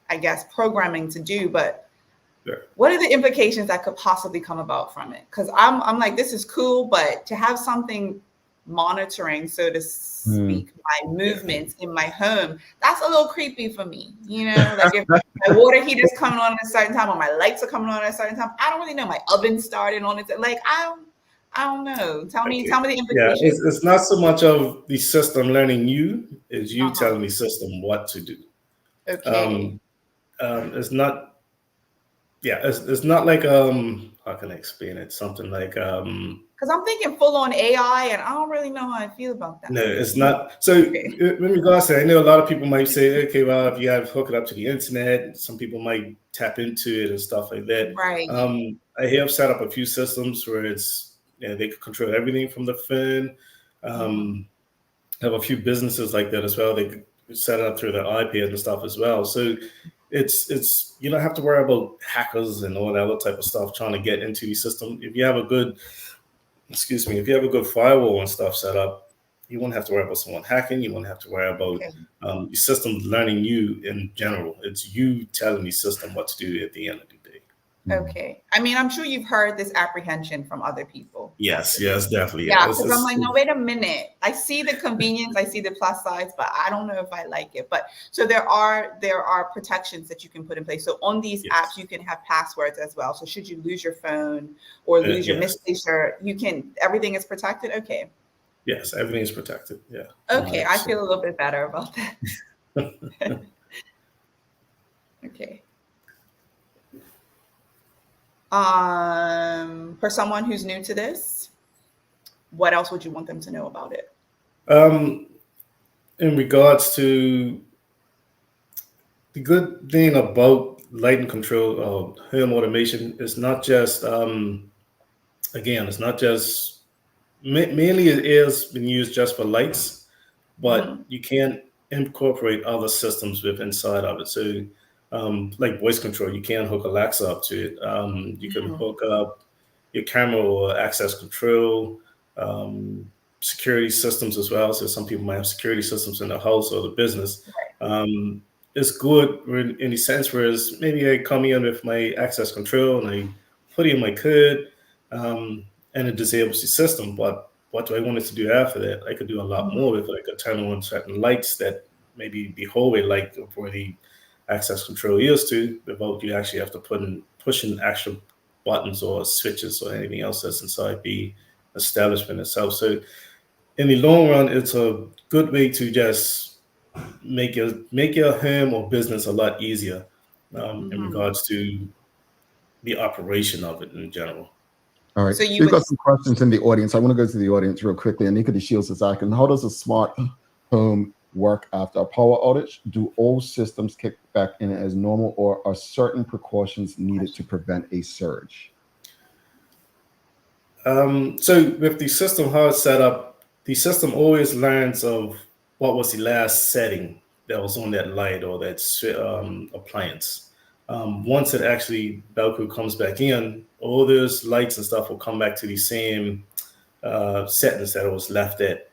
I guess programming to do, but what are the implications that could possibly come about from it? Because I'm like, this is cool, but to have something monitoring, so to speak, my movements in my home, that's a little creepy for me. You know, like if my water heater's coming on at a certain time or my lights are coming on at a certain time, I don't really know. My oven started on it. Like I don't know. Tell me the
Yeah,
implications.
it's not so much of the system learning you, it's you telling the system what to do.
Okay.
It's not, yeah, it's not like how can I explain it? Something like
Because I'm thinking full on AI, and I don't really know how I feel about that.
no, it's not. So in regards to that, I know a lot of people might say, okay, well, if you have hook it up to the internet, some people might tap into it and stuff like that.
Right.
I have set up a few systems where it's, they can control everything from the phone. Have a few businesses like that as well. They could set it up through their iPad and stuff as well. So it's you don't have to worry about hackers and all that other type of stuff trying to get into the system. If you have a good firewall and stuff set up, you won't have to worry about someone hacking. You won't have to worry about the system learning you in general. It's you telling the system what to do at the end of the day.
Okay. I mean, I'm sure you've heard this apprehension from other people.
Yes, definitely.
Yeah, because I'm like, no, wait a minute. I see the convenience, I see the plus sides, but I don't know if I like it. But so there are protections that you can put in place. So on these apps, you can have passwords as well. So should you lose your phone or lose your misplaced shirt, everything is protected. Okay.
Yes, everything is protected. Yeah.
Okay, I feel a little bit better about that. Okay. For someone who's new to this, what else would you want them to know about it?
In regards to the good thing about lighting control or home automation is not just it's not just mainly it is been used just for lights, but you can incorporate other systems with inside of it. So like voice control, you can hook Alexa up to it. You can hook up your camera or access control, security systems as well. So some people might have security systems in the house or the business. It's good in the sense whereas maybe I come in with my access control and I put in my code and it disables the system. But what do I want it to do after that? I could do a lot more with it. I could turn on certain lights that maybe the hallway light for the access control is to, without you actually have to pushing actual buttons or switches or anything else that's inside the establishment itself. So in the long run, it's a good way to just make your home or business a lot easier in regards to the operation of it in general.
All right. So we've got some questions in the audience. I want to go to the audience real quickly. Anika De Shields is asking, how does a smart home work after a power outage? Do all systems kick back in as normal, or are certain precautions needed to prevent a surge?
So with the system, how it's set up, the system always learns of what was the last setting that was on that light or that appliance. Once it actually Velcro comes back in, all those lights and stuff will come back to the same settings that it was left at.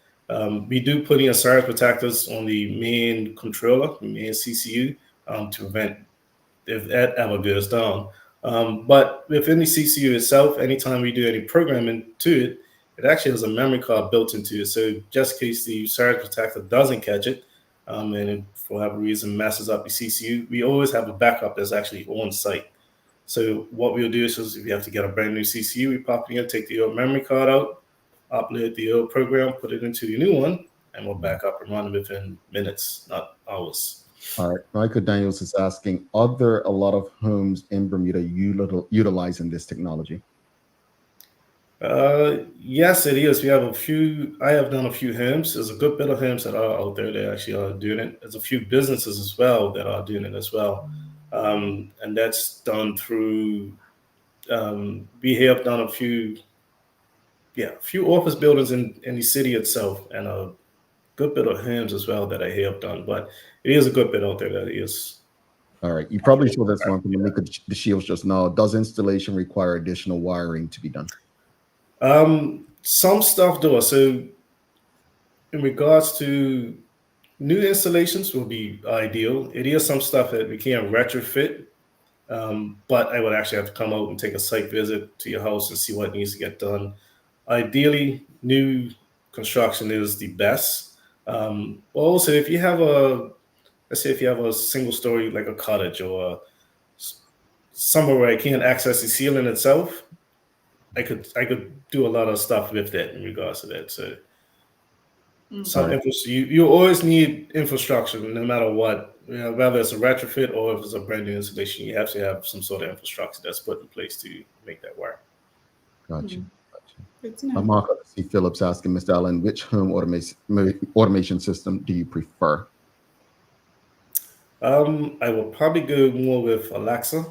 We do put in surge protectors on the main controller, the main CCU, to prevent if that ever goes down. But within the CCU itself, anytime we do any programming to it, it actually has a memory card built into it. So just in case the surge protector doesn't catch it, and it, for whatever reason messes up the CCU, we always have a backup that's actually on site. So what we'll do is if you have to get a brand new CCU, we pop in, take the old memory card out, upload the old program, put it into the new one, and we'll back up and run within minutes, not hours.
All right. Michael Daniels is asking, are there a lot of homes in Bermuda utilizing this technology?
Yes, it is. We have a few. I have done a few homes. There's a good bit of homes that are out there that actually are doing it. There's a few businesses as well that are doing it as well. And that's done through, we have done a few office buildings in the city itself and a good bit of homes as well that I have done. But it is a good bit out there that is.
All right. You probably saw this one from Anika De Shields just now. Does installation require additional wiring to be done?
Some stuff does. So in regards to new installations will be ideal. It is some stuff that we can retrofit, but I would actually have to come out and take a site visit to your house and see what needs to get done. Ideally, new construction is the best. Also, if you have a, let's say if you have a single story like a cottage or somewhere where I can't access the ceiling itself, I could do a lot of stuff with that in regards to that. So you always need infrastructure no matter what, whether it's a retrofit or if it's a brand new installation. You have to have some sort of infrastructure that's put in place to make that work.
Gotcha.
Good to know.
Mark C. Phillips asking Mr. Allen, which home automation system do you prefer?
I will probably go more with Alexa.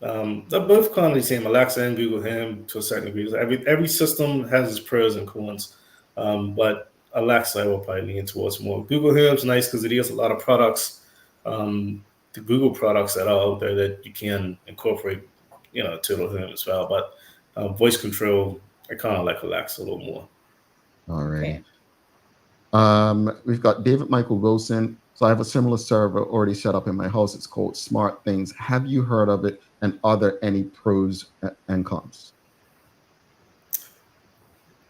They're both kind of the same, Alexa and Google Home to a certain degree. Every system has its pros and cons, but Alexa I will probably lean towards more. Google Home's nice because it has a lot of products, the Google products that are out there that you can incorporate, to the home as well. But voice control, I kind of like Alexa a little more.
All right. Okay. We've got David Michael Wilson. So I have a similar server already set up in my house. It's called Smart Things. Have you heard of it? And are there any pros and cons?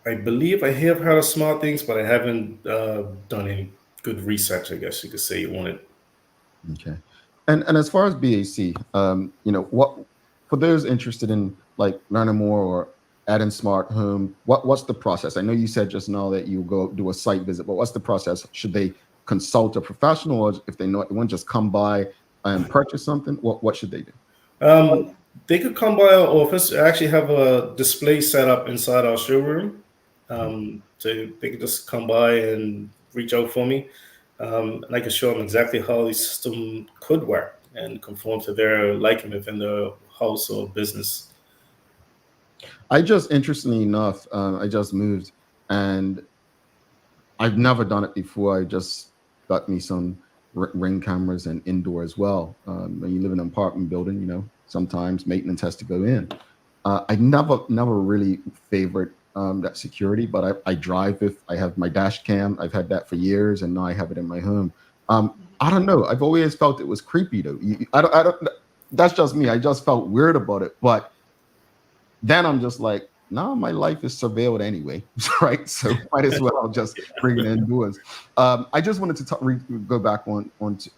I believe I have heard of Smart Things, but I haven't done any good research, I guess you could say you wanted.
Okay. And as far as BAC, what for those interested in like learning more or adding smart home, what's the process? I know you said just now that you go do a site visit, but what's the process? Should they consult a professional, or if they want just come by and purchase something? What should they do?
They could come by our office. I actually have a display set up inside our showroom. So they could just come by and reach out for me. And I can show them exactly how the system could work and conform to their liking within the house or business.
Interestingly enough, I just moved and I've never done it before. I just got me some Ring cameras and indoor as well. When you live in an apartment building, sometimes maintenance has to go in. I never really favored that security, but I drive with, I have my dash cam. I've had that for years, and now I have it in my home. I don't know. I've always felt it was creepy though. I don't. That's just me. I just felt weird about it. But then I'm just like, no, my life is surveilled anyway, right? So might as well just bring it indoors. I just wanted to go back on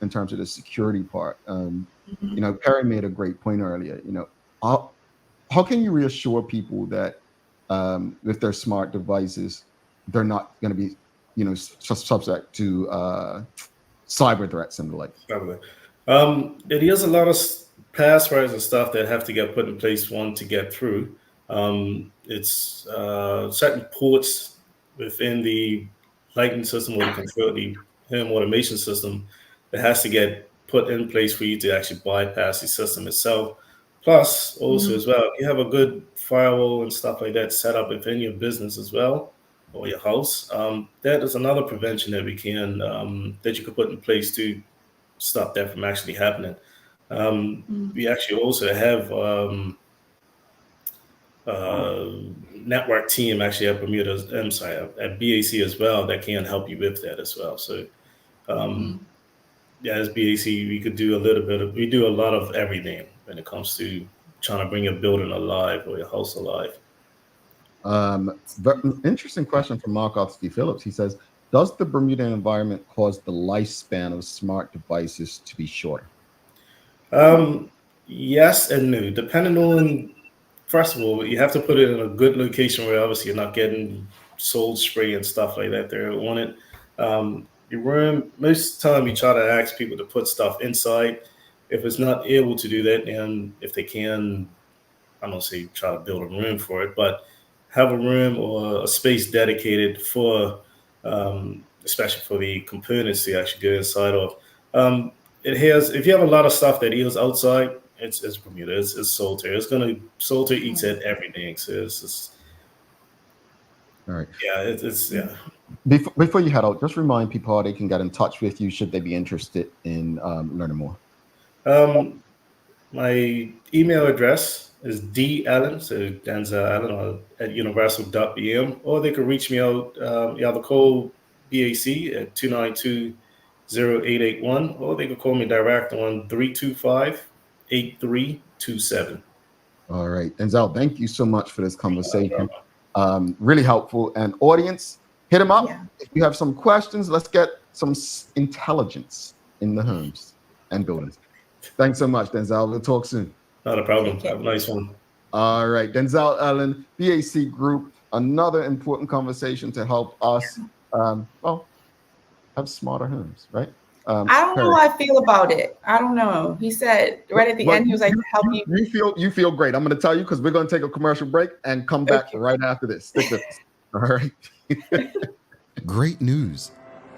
in terms of the security part. Perry made a great point earlier. How can you reassure people that with their smart devices, they're not going to be, subject to cyber threats and the like?
It is a lot of passwords and stuff that have to get put in place to get through. It's certain ports within the lighting system or the home automation system that has to get put in place for you to actually bypass the system itself. Plus, also as well, you have a good firewall and stuff like that set up within your business as well, or your house. That is another prevention that we can that you could put in place to stop that from actually happening. We actually also have network team actually at at BAC as well that can help you with that as well. So as BAC, we do a lot of everything when it comes to trying to bring your building alive or your house alive.
Interesting question from Mark C. Phillips. He says, does the Bermudian environment cause the lifespan of smart devices to be shorter?
Yes and no. Depending on, first of all, you have to put it in a good location where obviously you're not getting sold spray and stuff like that there on it. Your room, most of the time we try to ask people to put stuff inside. If it's not able to do that, and if they can, I don't say try to build a room for it, but have a room or a space dedicated for, especially for the components to actually go inside of. If you have a lot of stuff that is outside, it's Bermuda, it's Solitaire. Solitaire eats at everything. So it's just,
all right.
Yeah, it's yeah.
Before you head out, just remind people how they can get in touch with you should they be interested in learning more.
My email address is dallen, so Denzel Allen, at universal.bm, or they can reach me out. You have a call BAC at 292-0881, or they can call me direct on 325-8327.
All right, Denzel, thank you so much for this conversation. Really helpful. And audience, Hit him up.
Yeah.
If you have some questions, let's get some intelligence in the homes and buildings. Thanks so much, Denzel. We'll talk soon.
Not a problem. Have a nice one.
All right, Denzel Ellen, BAC Group, another important conversation to help us, have smarter homes, right?
I don't know how I feel about it. I don't know. He said right at the end, he was like, help you.
You feel great. I'm going to tell you because we're going to take a commercial break and come back right after this. Stick with us. All right.
Great news.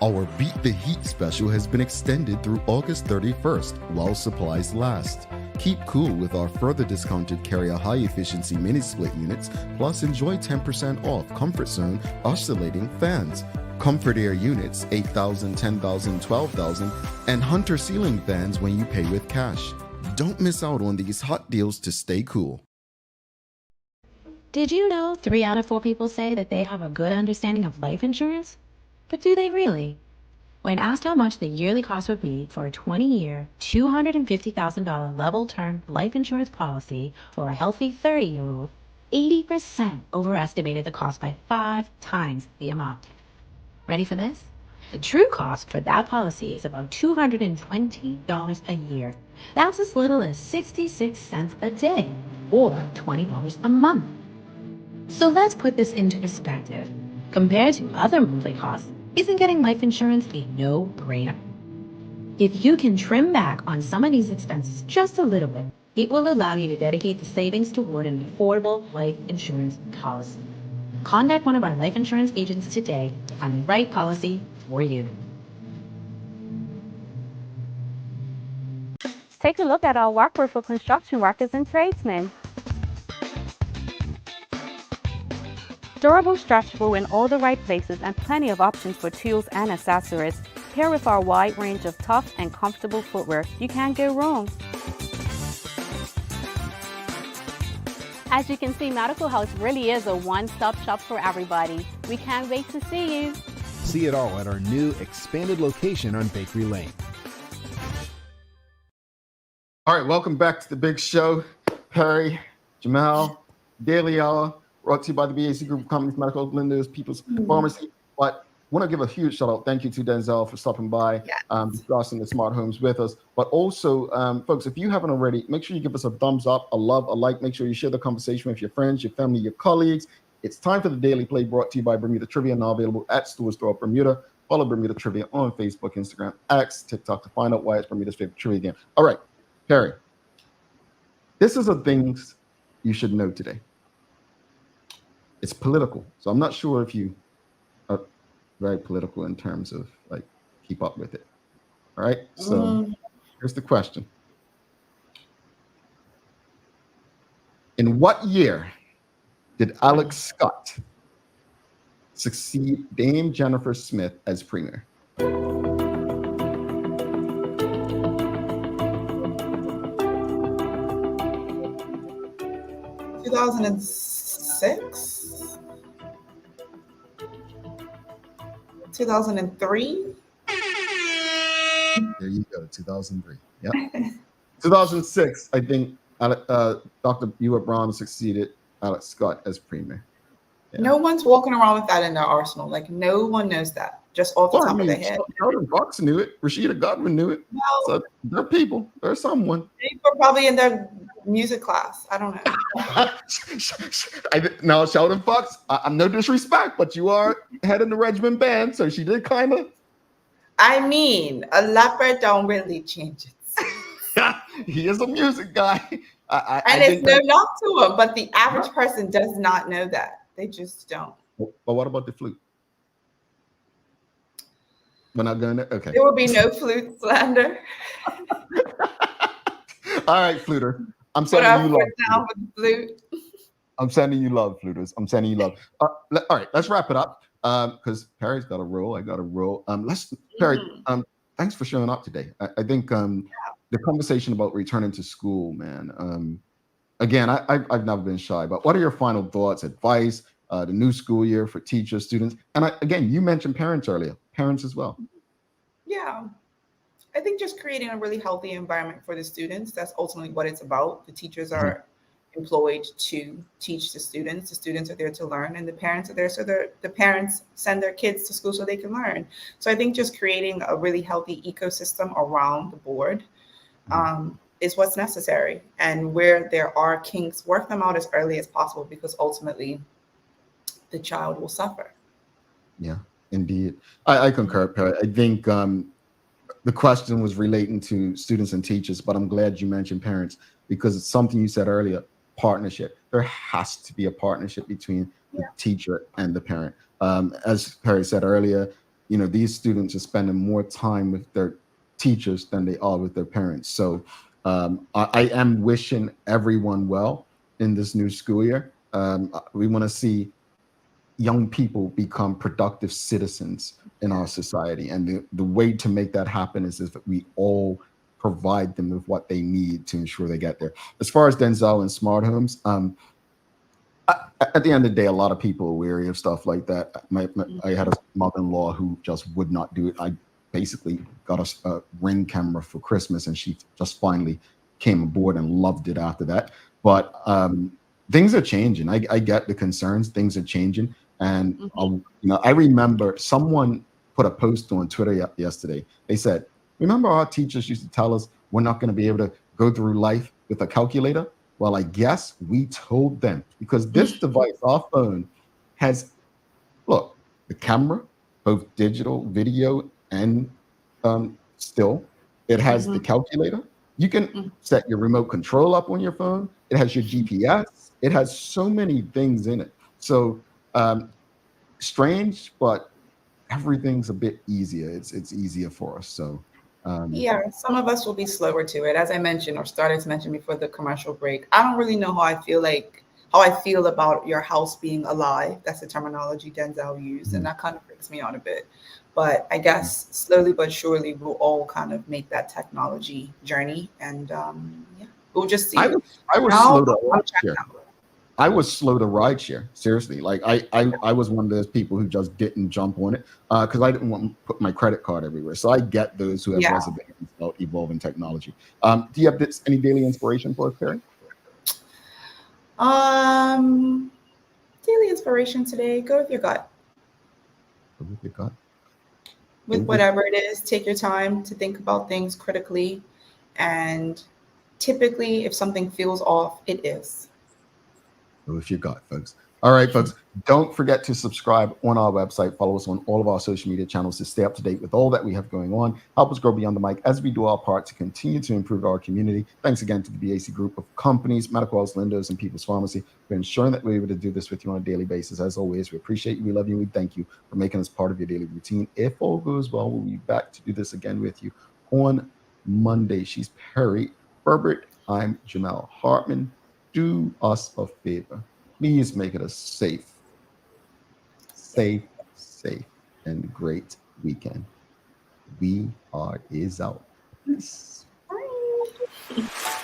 Our Beat the Heat special has been extended through August 31st while supplies last. Keep cool with our further discounted Carrier high-efficiency mini-split units, plus enjoy 10% off Comfort Zone oscillating fans, Comfort Air units 8,000, 10,000, 12,000, and Hunter ceiling fans when you pay with cash. Don't miss out on these hot deals to stay cool.
Did you know 3 out of 4 people say that they have a good understanding of life insurance? But do they really? When asked how much the yearly cost would be for a 20-year, $250,000 level term life insurance policy for a healthy 30-year-old, 80% overestimated the cost by 5 times the amount. Ready for this? The true cost for that policy is about $220 a year. That's as little as 66 cents a day, or $20 a month. So let's put this into perspective. Compared to other monthly costs, isn't getting life insurance a no-brainer? If you can trim back on some of these expenses just a little bit, it will allow you to dedicate the savings toward an affordable life insurance policy. Contact one of our life insurance agents today to find the right policy for you.
Take a look at our walkthrough for construction workers and tradesmen. Durable, stretchable in all the right places and plenty of options for tools and accessories. Paired with our wide range of tough and comfortable footwear, you can't go wrong. As you can see, Medical House really is a one-stop shop for everybody. We can't wait to see you.
See it all at our new expanded location on Bakery Lane.
All right, welcome back to the big show. Perry, Jamal, Daily Hour, brought to you by the BAC Group of Companies, Medical Lenders, People's Pharmacy. But I want to give a huge shout out. Thank you to Denzel for stopping by, discussing the smart homes with us. But also, folks, if you haven't already, make sure you give us a thumbs up, a love, a like. Make sure you share the conversation with your friends, your family, your colleagues. It's time for the Daily Play, brought to you by Bermuda Trivia, now available at stores throughout Bermuda. Follow Bermuda Trivia on Facebook, Instagram, X, TikTok to find out why it's Bermuda's favorite trivia game. All right, Perry, this is a things you should know today. It's political, so I'm not sure if you are very political in terms of like keep up with it. All right, so here's the question. In what year did Alex Scott succeed Dame Jennifer Smith as premier?
2006? 2003?
There you go, 2003. Yep. 2006, I think Dr. Ewart Brown succeeded Alex Scott as premier. Yeah.
No one's walking around with that in their arsenal. Like, no one knows that, just off the top of their head.
Sheldon Fox knew it. Rashida Godwin knew it.
Well,
so they're people. There's someone.
They were probably in their music class. I don't know.
Now, Sheldon Fox, I'm no disrespect, but you are head in the Regiment band, so she did kind of.
I mean, a leopard don't really change it.
He is a music guy.
And it's no knock to him, but the average person does not know that. They just don't.
But what about the flute? We're not going to. Okay.
There will be no flute slander.
All right, fluter. I'm sending you love.
Down with the flute.
I'm sending you love, fluters. I'm sending you love. All right, let's wrap it up. Because Perry's got a roll. I got a roll. Perry. Thanks for showing up today. I think the conversation about returning to school, man. Again, I've never been shy, but what are your final thoughts, advice, the new school year for teachers, students? And again, you mentioned parents earlier, parents as well.
Yeah, I think just creating a really healthy environment for the students, that's ultimately what it's about. The teachers are employed to teach the students. The students are there to learn, and the parents are there so the parents send their kids to school so they can learn. So I think just creating a really healthy ecosystem around the board is what's necessary. And where there are kinks, work them out as early as possible, because ultimately the child will suffer.
Yeah, indeed. I concur, Perry. I think the question was relating to students and teachers, but I'm glad you mentioned parents, because it's something you said earlier, partnership. There has to be a partnership between the teacher and the parent. As Perry said earlier, these students are spending more time with their teachers than they are with their parents. So I am wishing everyone well in this new school year. We want to see young people become productive citizens in our society. And the way to make that happen is if we all provide them with what they need to ensure they get there. As far as Denzel and smart homes, at the end of the day, a lot of people are weary of stuff like that. I had a mother-in-law who just would not do it. I basically got a Ring camera for Christmas, and she just finally came aboard and loved it after that. But things are changing. I get the concerns. Things are changing. And I remember someone put a post on Twitter yesterday. They said, remember our teachers used to tell us we're not going to be able to go through life with a calculator? Well, I guess we told them, because this device, our phone, has, look, the camera, both digital, video, and still. It has the calculator. You can set your remote control up on your phone. It has your GPS. It has so many things in it. So strange, but everything's a bit easier. It's easier for us. So
Yeah, some of us will be slower to it. As I mentioned or started to mention before the commercial break, I don't really know how I feel about your house being alive. That's the terminology Denzel used, and that kind of freaks me out a bit. But I guess slowly but surely we'll all kind of make that technology journey, and we'll just see.
I was
Now,
slow to
I'm
ride share. I was slow to ride share. Seriously, like I was one of those people who just didn't jump on it because I didn't want to put my credit card everywhere. So I get those who have reservations about evolving technology. Do you have any daily inspiration for us, Perry?
Daily inspiration today. Go with your gut.
Go with your gut.
With whatever it is, take your time to think about things critically. And typically, if something feels off, it is.
Go with your gut, folks. All right, folks. Don't forget to subscribe on our website. Follow us on all of our social media channels to stay up to date with all that we have going on. Help us grow beyond the mic as we do our part to continue to improve our community. Thanks again to the BAC group of companies, Medical House Lenders, and People's Pharmacy for ensuring that we're able to do this with you on a daily basis. As always, we appreciate you, we love you, we thank you for making us part of your daily routine. If all goes well, we'll be back to do this again with you on Monday. She's Perry Herbert. I'm Jamel Hartman. Do us a favor. Please make it a safe, and great weekend. We are out. Peace.
Bye.